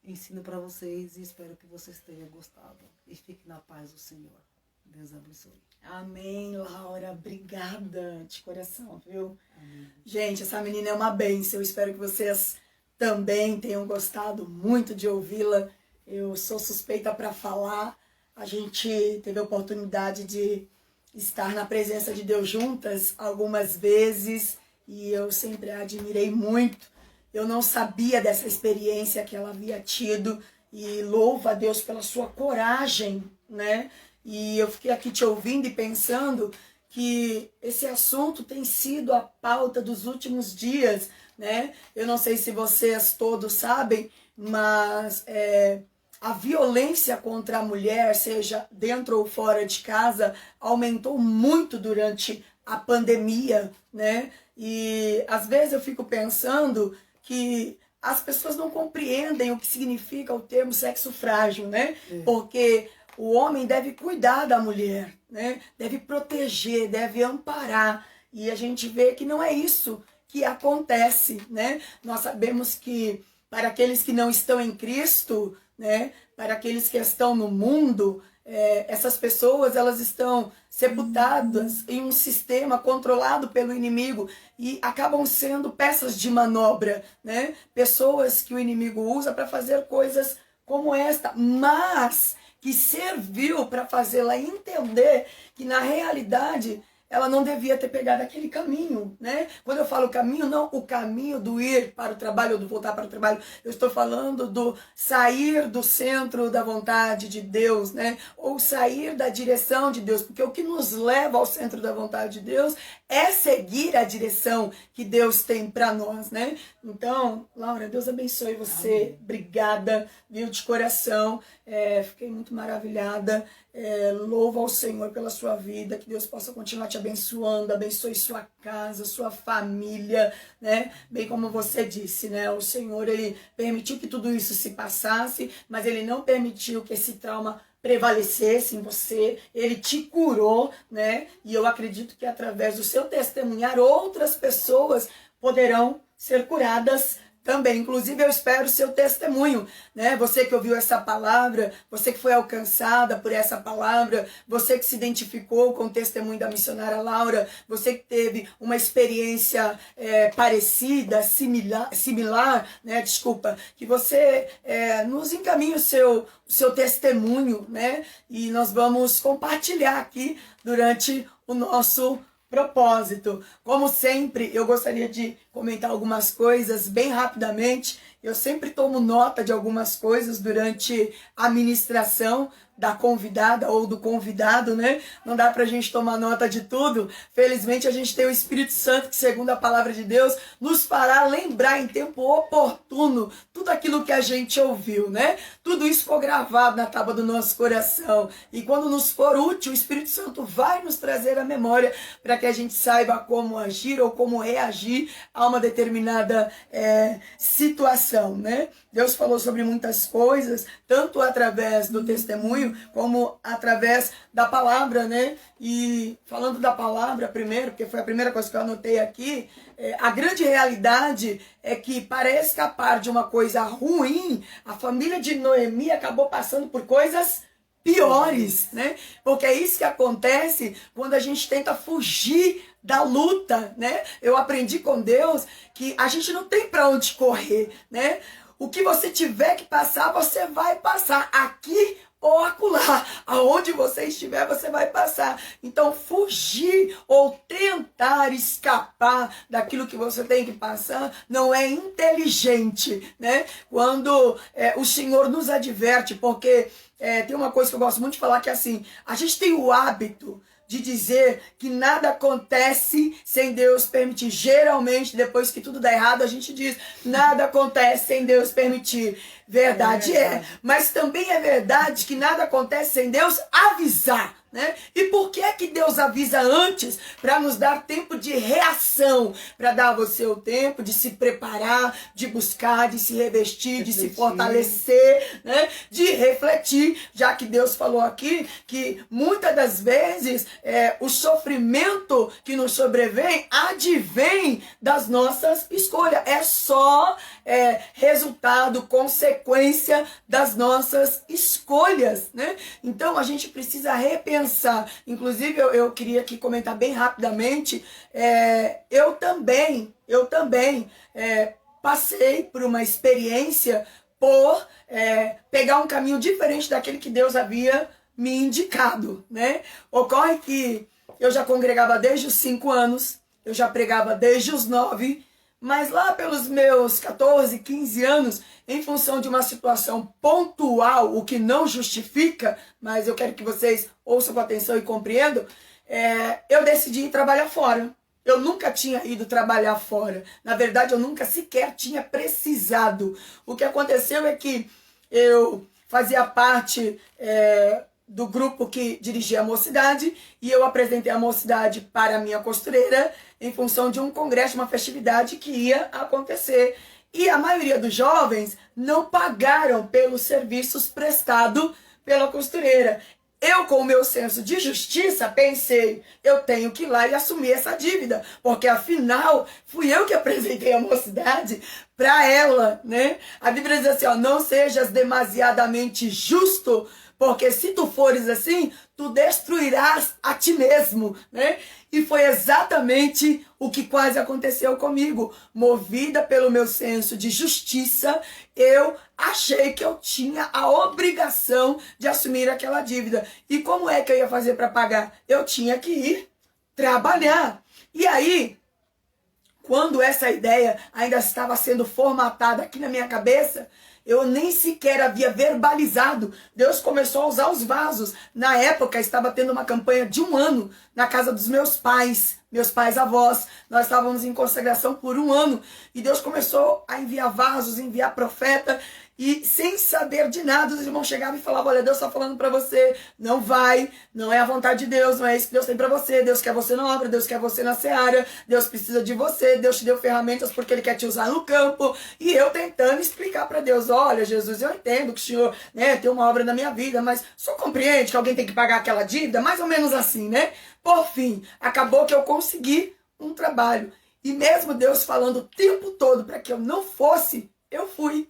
ensino para vocês e espero que vocês tenham gostado. E fiquem na paz do Senhor. Deus abençoe. Amém, Laura. Obrigada de coração, viu? Amém. Gente, essa menina é uma bênção. Eu espero que vocês também tenham gostado muito de ouvi-la. Eu sou suspeita para falar. a gente teve a oportunidade de estar na presença de Deus juntas algumas vezes e eu sempre a admirei muito. Eu não sabia dessa experiência que ela havia tido e louvo a Deus pela sua coragem, né? E eu fiquei aqui te ouvindo e pensando que esse assunto tem sido a pauta dos últimos dias, né? Eu não sei se vocês todos sabem, mas a violência contra a mulher, seja dentro ou fora de casa, aumentou muito durante a pandemia, né? E às vezes eu fico pensando que as pessoas não compreendem o que significa o termo sexo frágil, né? Porque o homem deve cuidar da mulher, né? Deve proteger, deve amparar. E a gente vê que não é isso que acontece, né? Nós sabemos que para aqueles que não estão em Cristo, né? Para aqueles que estão no mundo, essas pessoas elas estão sepultadas em um sistema controlado pelo inimigo e acabam sendo peças de manobra, né? Pessoas que o inimigo usa para fazer coisas como esta, mas que serviu para fazê-la entender que na realidade ela não devia ter pegado aquele caminho, né? Quando eu falo caminho, não o caminho do ir para o trabalho ou do voltar para o trabalho. Eu estou falando do sair do centro da vontade de Deus, né? Ou sair da direção de Deus. Porque o que nos leva ao centro da vontade de Deus é seguir a direção que Deus tem para nós, né? Então, Laura, Deus abençoe você. Amém. Obrigada, viu, de coração. Fiquei muito maravilhada. Louvo ao Senhor pela sua vida, que Deus possa continuar te abençoando, abençoe sua casa, sua família, né? Bem como você disse, né? O Senhor, Ele permitiu que tudo isso se passasse, mas Ele não permitiu que esse trauma prevalecesse em você, Ele te curou, né? E eu acredito que através do seu testemunhar, outras pessoas poderão ser curadas também. Inclusive eu espero o seu testemunho, né? Você que ouviu essa palavra, você que foi alcançada por essa palavra, você que se identificou com o testemunho da missionária Laura, você que teve uma experiência parecida, similar, né? Desculpa, que você nos encaminhe o seu testemunho, né? E nós vamos compartilhar aqui durante o nosso propósito. Como sempre, eu gostaria de comentar algumas coisas bem rapidamente. Eu sempre tomo nota de algumas coisas durante a ministração da convidada ou do convidado, né? Não dá pra gente tomar nota de tudo. Felizmente a gente tem o Espírito Santo que, segundo a palavra de Deus, nos fará lembrar em tempo oportuno tudo aquilo que a gente ouviu, né? Tudo isso ficou gravado na tábua do nosso coração. E quando nos for útil, o Espírito Santo vai nos trazer a memória para que a gente saiba como agir ou como reagir a uma determinada situação, né? Deus falou sobre muitas coisas, tanto através do testemunho, como através da palavra, né? E falando da palavra primeiro, porque foi a primeira coisa que eu anotei aqui, a grande realidade é que, para escapar de uma coisa ruim, a família de Noemi acabou passando por coisas piores, né? Porque é isso que acontece quando a gente tenta fugir da luta, né? Eu aprendi com Deus que a gente não tem para onde correr, né? O que você tiver que passar, você vai passar aqui ou acolá. Aonde você estiver, você vai passar. Então, fugir ou tentar escapar daquilo que você tem que passar não é inteligente, né? Quando o Senhor nos adverte, porque tem uma coisa que eu gosto muito de falar, que é assim, a gente tem o hábito de dizer que nada acontece sem Deus permitir. Geralmente, depois que tudo dá errado, a gente diz, nada acontece sem Deus permitir. Verdade é. Mas também é verdade que nada acontece sem Deus avisar, né? E por que é que Deus avisa antes? Para nos dar tempo de reação, para dar a você o tempo de se preparar, de buscar, de se revestir, de se fortalecer, né? De refletir, já que Deus falou aqui que muitas das vezes o sofrimento que nos sobrevém advém das nossas escolhas. É só resultado, consequência das nossas escolhas, né? Então a gente precisa repensar. Inclusive eu queria aqui comentar bem rapidamente, eu também passei por uma experiência por pegar um caminho diferente daquele que Deus havia me indicado, né? Ocorre que eu já congregava desde os 5 anos, eu já pregava desde os 9, mas lá pelos meus 14, 15 anos, em função de uma situação pontual, o que não justifica, mas eu quero que vocês ouçam com atenção e compreendam, eu decidi ir trabalhar fora. Eu nunca tinha ido trabalhar fora. Na verdade, eu nunca sequer tinha precisado. O que aconteceu é que eu fazia parte do grupo que dirigia a mocidade e eu apresentei a mocidade para a minha costureira em função de um congresso, uma festividade que ia acontecer. E a maioria dos jovens não pagaram pelos serviços prestados pela costureira. Eu, com o meu senso de justiça, pensei, eu tenho que ir lá e assumir essa dívida, porque afinal, fui eu que apresentei a mocidade para ela, né? A Bíblia diz assim, ó, não sejas demasiadamente justo, porque se tu fores assim, tu destruirás a ti mesmo, né? E foi exatamente o que quase aconteceu comigo. Movida pelo meu senso de justiça, eu achei que eu tinha a obrigação de assumir aquela dívida. E como é que eu ia fazer para pagar? Eu tinha que ir trabalhar. E aí, quando essa ideia ainda estava sendo formatada aqui na minha cabeça, eu nem sequer havia verbalizado. Deus começou a usar os vasos. Na época, estava tendo uma campanha de 1 ano na casa dos meus pais avós. Nós estávamos em consagração por 1 ano. E Deus começou a enviar vasos, enviar profeta. E sem saber de nada, os irmãos chegavam e falavam, olha, Deus está falando para você, não vai, não é a vontade de Deus, não é isso que Deus tem para você, Deus quer você na obra, Deus quer você na seara, Deus precisa de você, Deus te deu ferramentas porque Ele quer te usar no campo. E eu tentando explicar para Deus, olha, Jesus, eu entendo que o Senhor, né, tem uma obra na minha vida, mas só compreende que alguém tem que pagar aquela dívida, mais ou menos assim, né? Por fim, acabou que eu consegui um trabalho. E mesmo Deus falando o tempo todo para que eu não fosse, eu fui.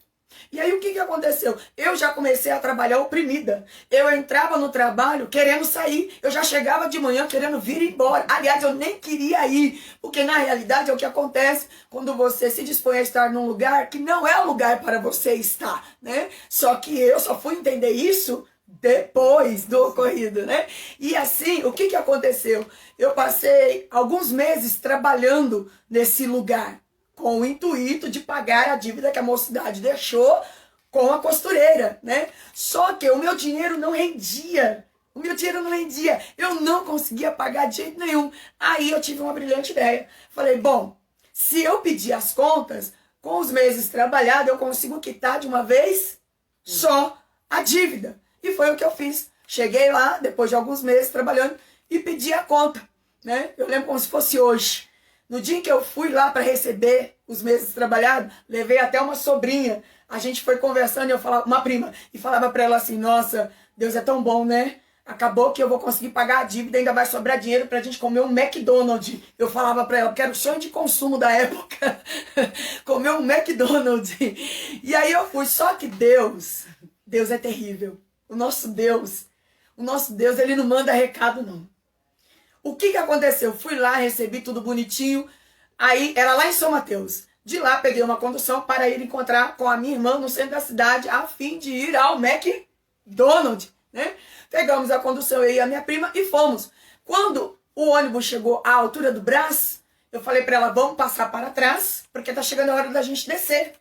E aí o que aconteceu? Eu já comecei a trabalhar oprimida. Eu entrava no trabalho querendo sair. Eu já chegava de manhã querendo vir embora. Aliás, eu nem queria ir. Porque na realidade é o que acontece quando você se dispõe a estar num lugar que não é o lugar para você estar, né? Só que eu só fui entender isso depois do ocorrido, né? E assim, o que aconteceu? Eu passei alguns meses trabalhando nesse lugar, com o intuito de pagar a dívida que a mocidade deixou com a costureira, né? Só que o meu dinheiro não rendia. O meu dinheiro não rendia. Eu não conseguia pagar de jeito nenhum. Aí eu tive uma brilhante ideia. Falei, bom, se eu pedir as contas, com os meses trabalhados, eu consigo quitar de uma vez só a dívida. E foi o que eu fiz. Cheguei lá, depois de alguns meses trabalhando, e pedi a conta, né? Eu lembro como se fosse hoje. No dia em que eu fui lá para receber os meses trabalhados, levei até uma sobrinha. A gente foi conversando e eu falava, uma prima, e falava para ela assim, nossa, Deus é tão bom, né? Acabou que eu vou conseguir pagar a dívida, ainda vai sobrar dinheiro pra gente comer um McDonald's. Eu falava para ela, porque era o sonho de consumo da época, comer um McDonald's. E aí eu fui, só que Deus é terrível. O nosso Deus, Ele não manda recado não. O que aconteceu? Fui lá, recebi tudo bonitinho. Aí, era lá em São Mateus. De lá, peguei uma condução para ir encontrar com a minha irmã no centro da cidade, a fim de ir ao McDonald's, né? Pegamos a condução, eu e a minha prima, e fomos. Quando o ônibus chegou à altura do Brás, eu falei para ela, vamos passar para trás, porque tá chegando a hora da gente descer.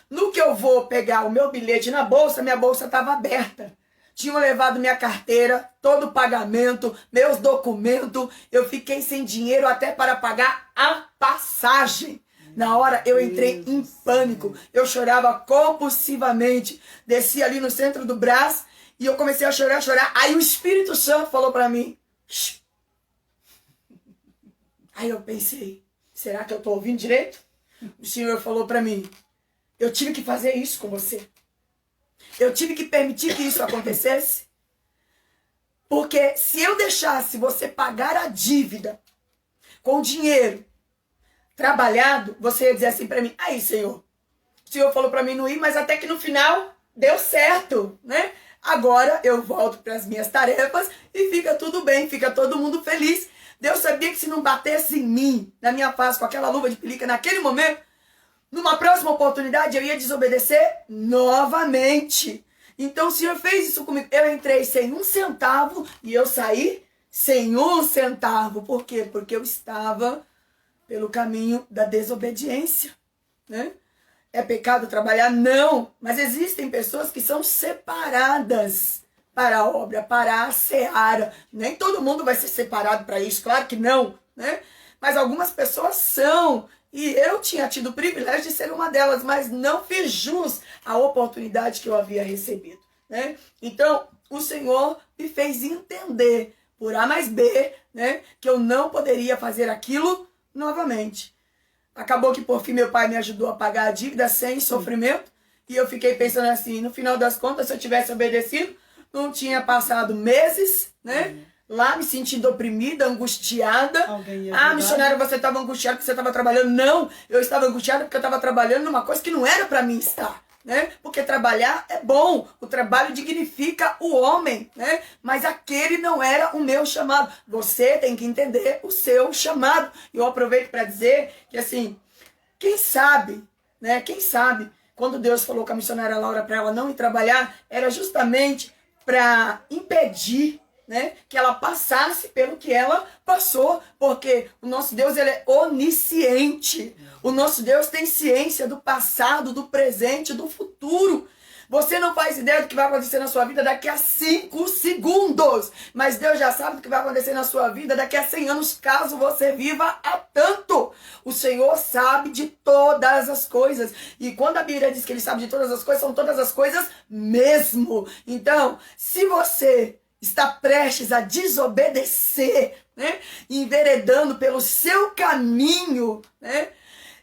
No que eu vou pegar o meu bilhete na bolsa, minha bolsa estava aberta. Tinham levado minha carteira, todo o pagamento, meus documentos. Eu fiquei sem dinheiro até para pagar a passagem. Na hora eu entrei em pânico. Eu chorava compulsivamente. Desci ali no centro do Brás e eu comecei a chorar. Aí o Espírito Santo falou para mim. Shh. Aí eu pensei, será que eu estou ouvindo direito? O Senhor falou para mim, eu tive que fazer isso com você. Eu tive que permitir que isso acontecesse. Porque se eu deixasse você pagar a dívida com dinheiro trabalhado, você ia dizer assim para mim, aí Senhor, o Senhor falou para mim não ir, mas até que no final deu certo, né? Agora eu volto para as minhas tarefas e fica tudo bem, fica todo mundo feliz. Deus sabia que se não batesse em mim, na minha face, com aquela luva de pelica naquele momento, numa próxima oportunidade eu ia desobedecer novamente. Então o Senhor fez isso comigo. Eu entrei sem um centavo e eu saí sem um centavo. Por quê? Porque eu estava pelo caminho da desobediência, né? É pecado trabalhar? Não. Mas existem pessoas que são separadas para a obra, para a seara. Nem todo mundo vai ser separado para isso, claro que não, né? Mas algumas pessoas são. E eu tinha tido o privilégio de ser uma delas, mas não fiz jus à oportunidade que eu havia recebido, né? Então, o Senhor me fez entender, por A mais B, né, que eu não poderia fazer aquilo novamente. Acabou que, por fim, meu pai me ajudou a pagar a dívida sem sofrimento. E eu fiquei pensando assim, no final das contas, se eu tivesse obedecido, não tinha passado meses, né? Lá me sentindo oprimida, angustiada. Missionária, você estava angustiada porque você estava trabalhando. Não, eu estava angustiada porque eu estava trabalhando numa coisa que não era para mim estar, né? Porque trabalhar é bom, o trabalho dignifica o homem, né? Mas aquele não era o meu chamado. Você tem que entender o seu chamado. E eu aproveito para dizer que, assim, quem sabe, né? Quem sabe, quando Deus falou com a missionária Laura para ela não ir trabalhar, era justamente para impedir, né, que ela passasse pelo que ela passou, porque o nosso Deus, ele é onisciente. O nosso Deus tem ciência do passado, do presente, do futuro. Você não faz ideia do que vai acontecer na sua vida daqui a 5 segundos, mas Deus já sabe do que vai acontecer na sua vida daqui a 100 anos, caso você viva há tanto. O Senhor sabe de todas as coisas, e quando a Bíblia diz que Ele sabe de todas as coisas, são todas as coisas mesmo. Então, se você está prestes a desobedecer, né, enveredando pelo seu caminho, né,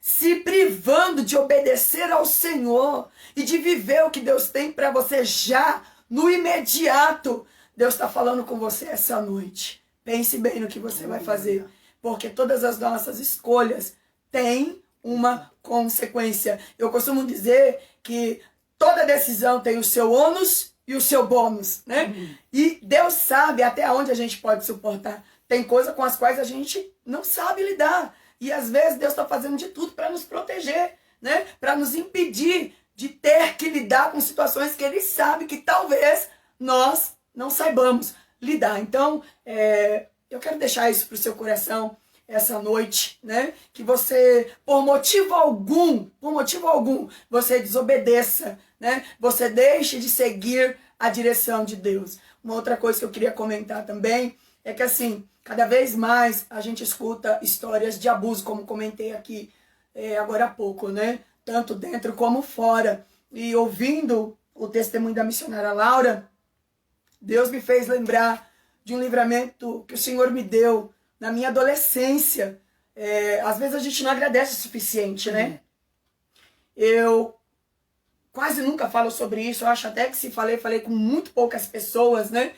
se privando de obedecer ao Senhor e de viver o que Deus tem para você já, no imediato, Deus está falando com você essa noite. Pense bem no que você vai fazer, porque todas as nossas escolhas têm uma consequência. Eu costumo dizer que toda decisão tem o seu ônus e o seu bônus, né? E Deus sabe até onde a gente pode suportar. Tem coisas com as quais a gente não sabe lidar. E às vezes Deus está fazendo de tudo para nos proteger, né? Para nos impedir de ter que lidar com situações que Ele sabe que talvez nós não saibamos lidar. Então, eu quero deixar isso para o seu coração essa noite, né? Que você, por motivo algum, você desobedeça, né? Você deixe de seguir a direção de Deus. Uma outra coisa que eu queria comentar também é que, assim, cada vez mais a gente escuta histórias de abuso, como comentei aqui agora há pouco, né? Tanto dentro como fora. E ouvindo o testemunho da missionária Laura, Deus me fez lembrar de um livramento que o Senhor me deu na minha adolescência. Às vezes a gente não agradece o suficiente, né? Eu quase nunca falo sobre isso, eu acho até que se falei com muito poucas pessoas, né?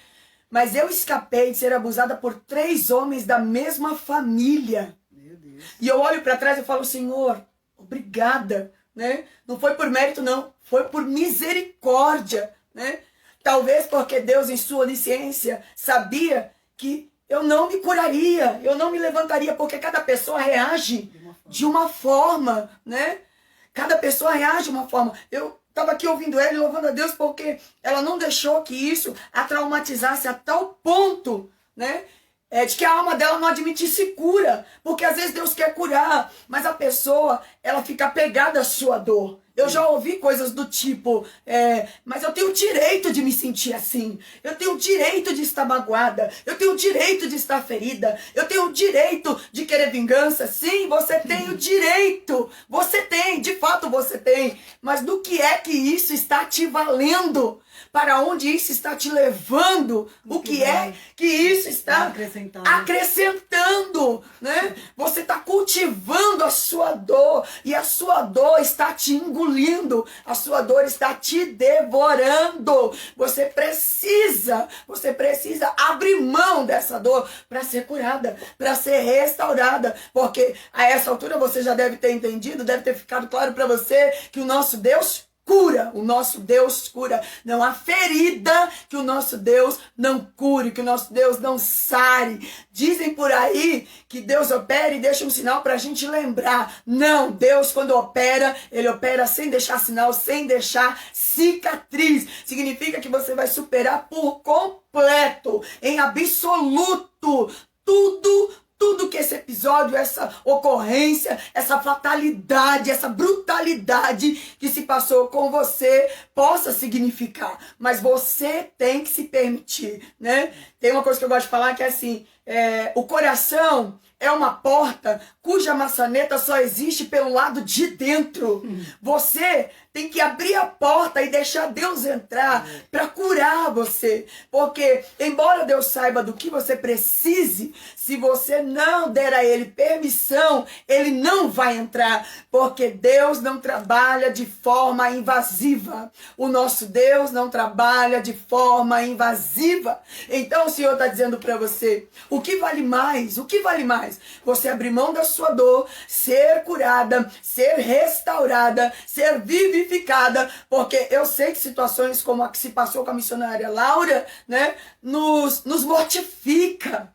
Mas eu escapei de ser abusada por 3 homens da mesma família. Meu Deus. E eu olho para trás e falo, Senhor, obrigada, né? Não foi por mérito, não. Foi por misericórdia, né? Talvez porque Deus, em sua onisciência, sabia que eu não me curaria, eu não me levantaria, porque cada pessoa reage de uma forma, né? Cada pessoa reage de uma forma. Eu estava aqui ouvindo ela e louvando a Deus porque ela não deixou que isso a traumatizasse a tal ponto, né? De que a alma dela não admitisse cura. Porque às vezes Deus quer curar, mas a pessoa, ela fica apegada à sua dor. Eu já ouvi coisas do tipo, mas eu tenho o direito de me sentir assim. Eu tenho o direito de estar magoada. Eu tenho o direito de estar ferida. Eu tenho o direito de querer vingança. Sim, você tem o direito. Você tem, de fato você tem. Mas do que é que isso está te valendo? Para onde isso está te levando? O que é que isso está acrescentando, né? Você está cultivando a sua dor e a sua dor está te engolindo, a sua dor está te devorando. Você precisa abrir mão dessa dor para ser curada, para ser restaurada, porque a essa altura você já deve ter entendido, deve ter ficado claro para você que o nosso Deus cura, o nosso Deus cura. Não há ferida que o nosso Deus não cure, que o nosso Deus não sare. Dizem por aí que Deus opera e deixa um sinal para a gente lembrar. Não, Deus quando opera, Ele opera sem deixar sinal, sem deixar cicatriz. Significa que você vai superar por completo, em absoluto, tudo que esse episódio, essa ocorrência, essa fatalidade, essa brutalidade que se passou com você possa significar. Mas você tem que se permitir, né? Tem uma coisa que eu gosto de falar que é assim, o coração é uma porta cuja maçaneta só existe pelo lado de dentro. Você tem que abrir a porta e deixar Deus entrar para curar você. Porque, embora Deus saiba do que você precise, se você não der a Ele permissão, Ele não vai entrar. Porque Deus não trabalha de forma invasiva. O nosso Deus não trabalha de forma invasiva. Então o Senhor está dizendo para você, o que vale mais? O que vale mais? Você abrir mão da sua dor, ser curada, ser restaurada, ser vivificada, porque eu sei que situações como a que se passou com a missionária Laura, né, nos mortifica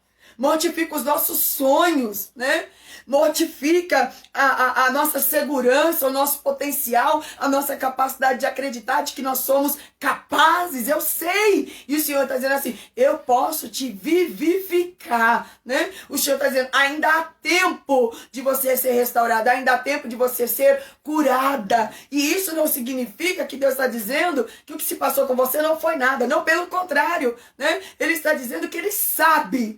os nossos sonhos, né? Mortifica a nossa segurança, o nosso potencial, a nossa capacidade de acreditar de que nós somos capazes, eu sei. E o Senhor está dizendo assim, eu posso te vivificar, né? O Senhor está dizendo, ainda há tempo de você ser restaurada, ainda há tempo de você ser curada. E isso não significa que Deus está dizendo que o que se passou com você não foi nada. Não, pelo contrário, né? Ele está dizendo que Ele sabe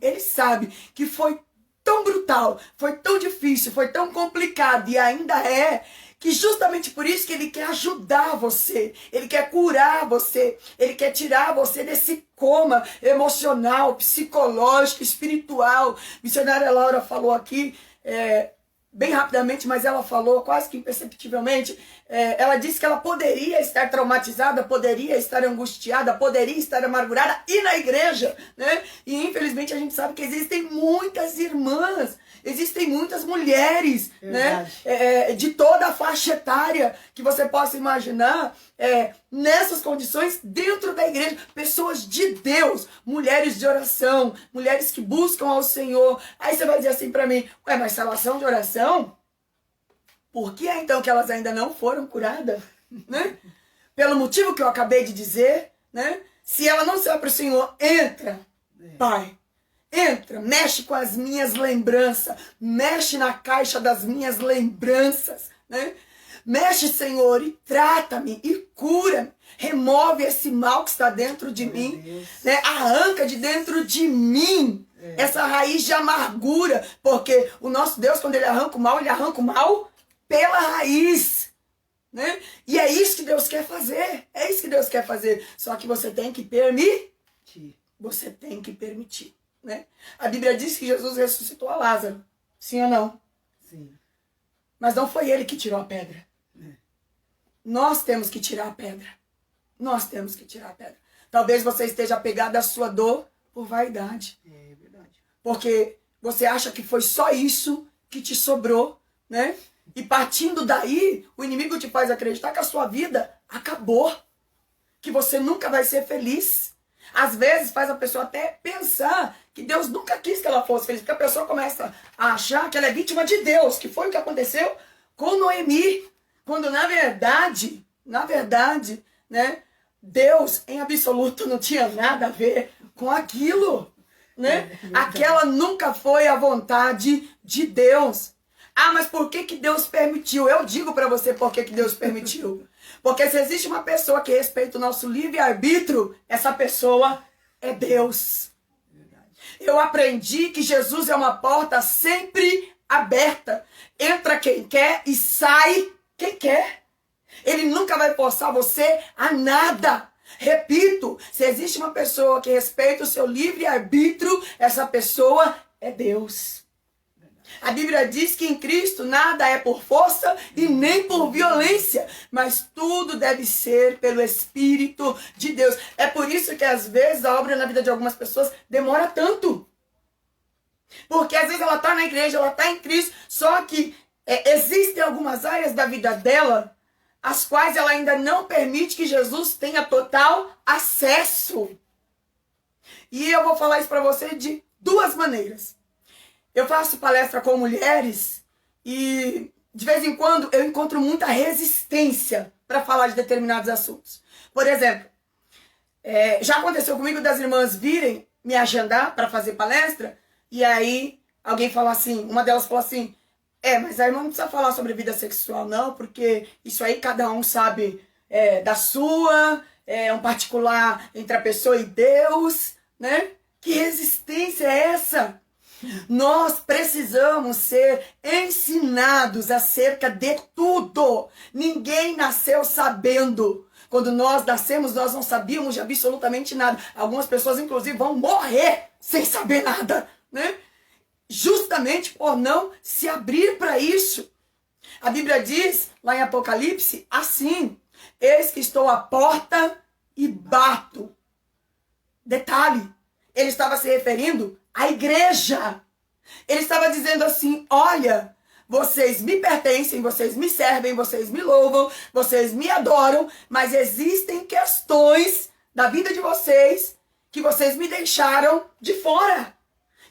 que foi tão brutal, foi tão difícil, foi tão complicado e ainda é, que justamente por isso que Ele quer ajudar você, Ele quer curar você, Ele quer tirar você desse coma emocional, psicológico, espiritual. Missionária Laura falou aqui, bem rapidamente, mas ela falou quase que imperceptivelmente, ela disse que ela poderia estar traumatizada, poderia estar angustiada, poderia estar amargurada e na igreja, né? E infelizmente a gente sabe que existem muitas irmãs, existem muitas mulheres, né? De toda a faixa etária que você possa imaginar, nessas condições dentro da igreja, pessoas de Deus, mulheres de oração, mulheres que buscam ao Senhor. Aí você vai dizer assim para mim, mas se elas são de oração, por que é então que elas ainda não foram curadas? Né? Pelo motivo que eu acabei de dizer, né? Se ela não se vai para o Senhor, entra, Pai. Entra, mexe com as minhas lembranças, mexe na caixa das minhas lembranças, né? Mexe, Senhor, e trata-me, e cura-me. Remove esse mal que está dentro de mim, né? Arranca de dentro de mim essa raiz de amargura, porque o nosso Deus, quando Ele arranca o mal pela raiz, né? E é isso que Deus quer fazer, é isso que Deus quer fazer, só que você tem que permitir, você tem que permitir, né? A Bíblia diz que Jesus ressuscitou a Lázaro, sim ou não? Sim. Mas não foi Ele que tirou a pedra. Nós temos que tirar a pedra. Nós temos que tirar a pedra. Talvez você esteja apegado à sua dor por vaidade. É verdade. Porque você acha que foi só isso que te sobrou, né? E partindo daí, o inimigo te faz acreditar que a sua vida acabou. Que você nunca vai ser feliz. Às vezes faz a pessoa até pensar que Deus nunca quis que ela fosse feliz. Porque a pessoa começa a achar que ela é vítima de Deus. Que foi o que aconteceu com Noemi. Quando na verdade, né, Deus em absoluto não tinha nada a ver com aquilo, né? Aquela nunca foi a vontade de Deus. Ah, mas por que Deus permitiu? Eu digo para você por que Deus permitiu. Porque se existe uma pessoa que respeita o nosso livre-arbítrio, essa pessoa é Deus. Eu aprendi que Jesus é uma porta sempre aberta. Entra quem quer e sai quem quer. Ele nunca vai forçar você a nada. Repito, se existe uma pessoa que respeita o seu livre-arbítrio, essa pessoa é Deus. A Bíblia diz que em Cristo nada é por força e nem por violência, mas tudo deve ser pelo Espírito de Deus. É por isso que às vezes a obra na vida de algumas pessoas demora tanto. Porque às vezes ela está na igreja, ela está em Cristo, só que existem algumas áreas da vida dela as quais ela ainda não permite que Jesus tenha total acesso. E eu vou falar isso para você de duas maneiras. Eu faço palestra com mulheres e de vez em quando eu encontro muita resistência para falar de determinados assuntos. Por exemplo, já aconteceu comigo das irmãs virem me agendar para fazer palestra e aí alguém falou assim, uma delas falou assim, mas a irmã não precisa falar sobre vida sexual não, porque isso aí cada um sabe da sua, é um particular entre a pessoa e Deus, né? Que resistência é essa? Nós precisamos ser ensinados acerca de tudo. Ninguém nasceu sabendo. Quando nós nascemos, nós não sabíamos de absolutamente nada. Algumas pessoas, inclusive, vão morrer sem saber nada, né? Justamente por não se abrir para isso. A Bíblia diz, lá em Apocalipse, assim: eis que estou à porta e bato. Detalhe, ele estava se referindo à igreja. Ele estava dizendo assim, olha, vocês me pertencem, vocês me servem, vocês me louvam, vocês me adoram, mas existem questões da vida de vocês que vocês me deixaram de fora.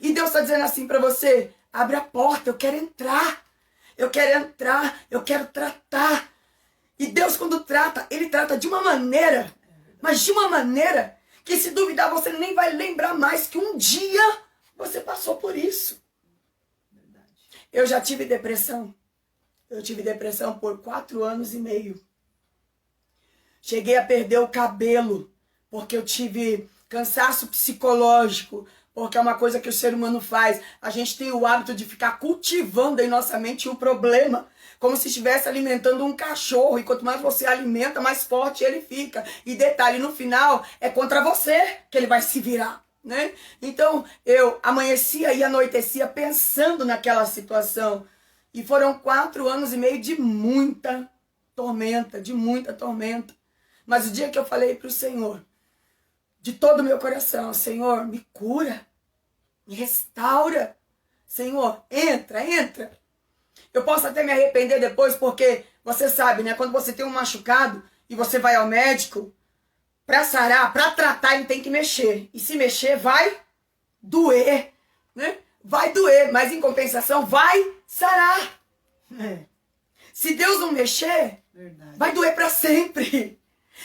E Deus está dizendo assim para você, abre a porta, eu quero entrar, eu quero tratar. E Deus quando trata, Ele trata de uma maneira, mas de uma maneira que se duvidar você nem vai lembrar mais que um dia você passou por isso. Eu já tive depressão. Eu tive depressão por 4 anos e meio. Cheguei a perder o cabelo, porque eu tive cansaço psicológico, porque é uma coisa que o ser humano faz. A gente tem o hábito de ficar cultivando em nossa mente o problema, como se estivesse alimentando um cachorro, e quanto mais você alimenta, mais forte ele fica. E detalhe, no final, é contra você que ele vai se virar, né? Então, eu amanhecia e anoitecia pensando naquela situação. E foram 4 anos e meio de muita tormenta, Mas o dia que eu falei para o Senhor, de todo o meu coração, Senhor, me cura, me restaura. Senhor, entra. Eu posso até me arrepender depois, porque você sabe, né? Quando você tem um machucado e você vai ao médico, para sarar, para tratar, ele tem que mexer. E se mexer, vai doer, né? Vai doer, mas em compensação, vai sarar. Se Deus não mexer, vai doer para sempre.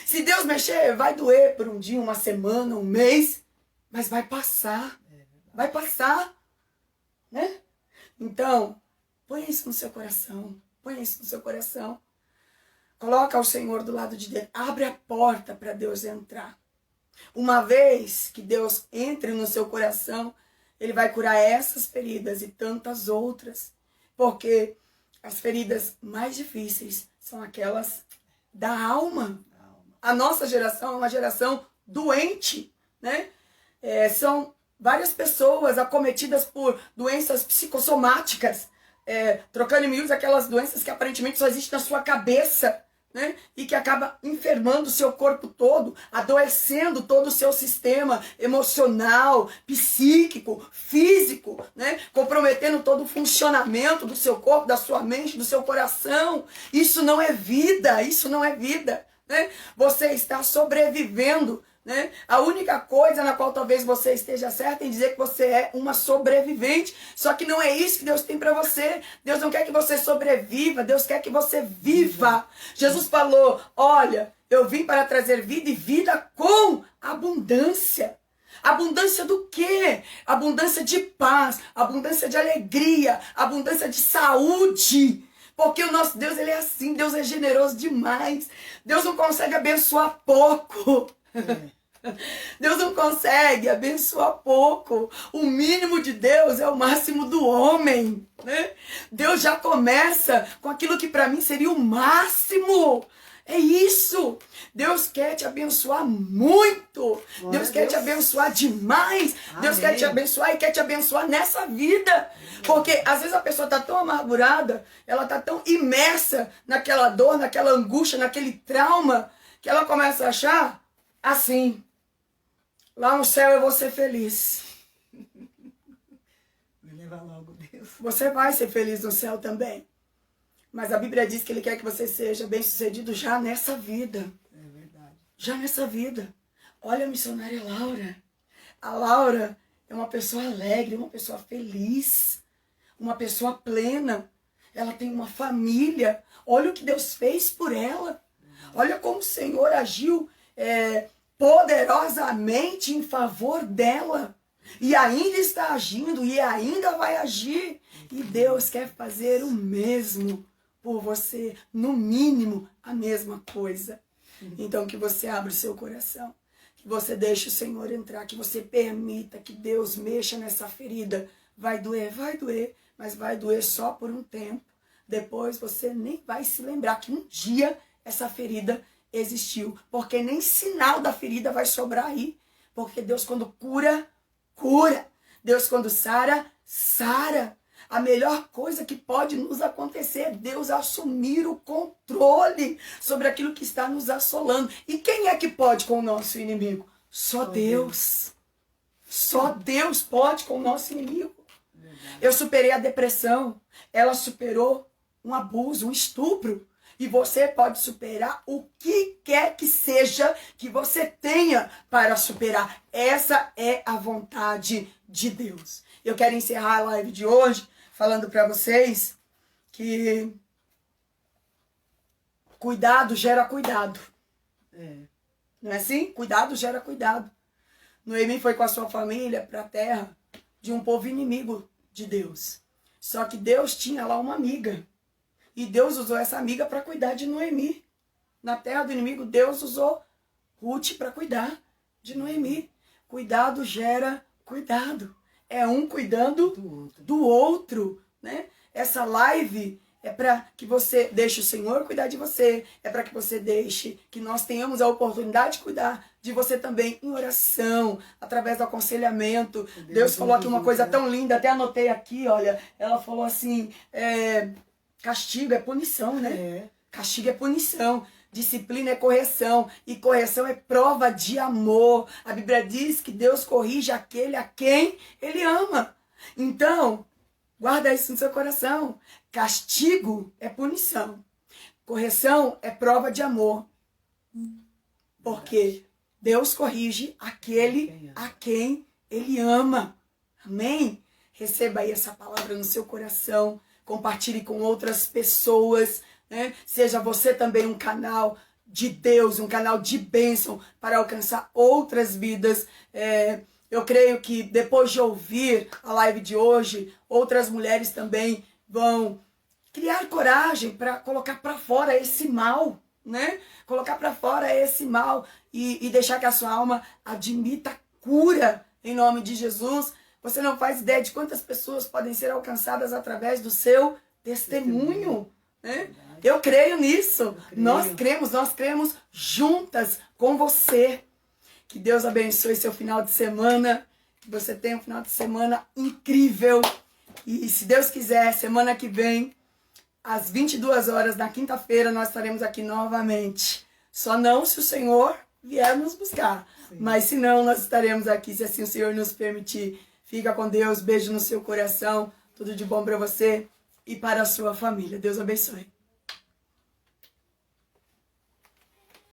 Se Deus mexer, vai doer por um dia, uma semana, um mês, mas vai passar. Vai passar, né? Então, põe isso no seu coração. Coloca o Senhor do lado de Deus. Abre a porta para Deus entrar. Uma vez que Deus entre no seu coração, Ele vai curar essas feridas e tantas outras. Porque as feridas mais difíceis são aquelas da alma. A nossa geração é uma geração doente, né? São várias pessoas acometidas por doenças psicossomáticas, trocando em miúdos aquelas doenças que aparentemente só existem na sua cabeça, né? E que acaba enfermando o seu corpo todo, adoecendo todo o seu sistema emocional, psíquico, físico, né? Comprometendo todo o funcionamento do seu corpo, da sua mente, do seu coração. Isso não é vida, né? Você está sobrevivendo, né? A única coisa na qual talvez você esteja certa em dizer que você é uma sobrevivente, só que não é isso que Deus tem para você. Deus não quer que você sobreviva, Deus quer que você viva. Jesus falou, olha, eu vim para trazer vida e vida com abundância. Abundância do quê? Abundância de paz, abundância de alegria, abundância de saúde. Porque o nosso Deus, Ele é assim, Deus é generoso demais. Deus não consegue abençoar pouco. Deus não consegue abençoar pouco. O mínimo de Deus é o máximo do homem, né? Deus já começa com aquilo que para mim seria o máximo. É isso. Deus quer te abençoar muito. Deus quer te abençoar demais. Amém. Deus quer te abençoar e quer te abençoar nessa vida. Porque às vezes a pessoa está tão amargurada, ela está tão imersa naquela dor, naquela angústia, naquele trauma, que ela começa a achar assim, lá no céu eu vou ser feliz. Me leva logo, Deus. Você vai ser feliz no céu também. Mas a Bíblia diz que Ele quer que você seja bem-sucedido já nessa vida. É verdade. Já nessa vida. Olha a missionária Laura. A Laura é uma pessoa alegre, uma pessoa feliz, uma pessoa plena. Ela tem uma família. Olha o que Deus fez por ela. Olha como o Senhor agiu poderosamente em favor dela. E ainda está agindo e ainda vai agir. E Deus quer fazer o mesmo por você. No mínimo, a mesma coisa. Então que você abra o seu coração. Que você deixe o Senhor entrar. Que você permita que Deus mexa nessa ferida. Vai doer, mas vai doer só por um tempo. Depois você nem vai se lembrar que um dia essa ferida existiu. Porque nem sinal da ferida vai sobrar aí. Porque Deus quando cura, cura. Deus quando sara, sara. A melhor coisa que pode nos acontecer é Deus assumir o controle sobre aquilo que está nos assolando. E quem é que pode com o nosso inimigo? Só Deus. Só Deus pode com o nosso inimigo. Eu superei a depressão. Ela superou um abuso, um estupro. E você pode superar o que quer que seja que você tenha para superar. Essa é a vontade de Deus. Eu quero encerrar a live de hoje falando para vocês que cuidado gera cuidado. Não é assim? Cuidado gera cuidado. Noemi foi com a sua família para a terra de um povo inimigo de Deus. Só que Deus tinha lá uma amiga. E Deus usou essa amiga para cuidar de Noemi. Na terra do inimigo, Deus usou Ruth para cuidar de Noemi. Cuidado gera cuidado. É um cuidando do outro, né? Essa live é para que você deixe o Senhor cuidar de você. É para que você deixe que nós tenhamos a oportunidade de cuidar de você também em oração, através do aconselhamento. Deus falou aqui uma coisa tão linda, até anotei aqui, olha. Ela falou assim, castigo é punição, né? Castigo é punição. Disciplina é correção. E correção é prova de amor. A Bíblia diz que Deus corrige aquele a quem Ele ama. Então, guarda isso no seu coração. Castigo é punição. Correção é prova de amor. Porque Deus corrige aquele a quem Ele ama. Amém? Receba aí essa palavra no seu coração. Compartilhe com outras pessoas, né? Seja você também um canal de Deus, um canal de bênção para alcançar outras vidas. Eu creio que depois de ouvir a live de hoje, outras mulheres também vão criar coragem para colocar para fora esse mal, né? Colocar para fora esse mal e deixar que a sua alma admita cura em nome de Jesus. Você não faz ideia de quantas pessoas podem ser alcançadas através do seu testemunho, né? Eu creio nisso. Nós cremos juntas com você. Que Deus abençoe seu final de semana. Que você tenha um final de semana incrível. E se Deus quiser, semana que vem, às 22 horas, na quinta-feira, nós estaremos aqui novamente. Só não se o Senhor vier nos buscar. Sim. Mas se não, nós estaremos aqui, se assim o Senhor nos permitir. Fica com Deus, beijo no seu coração, tudo de bom para você e para a sua família. Deus abençoe.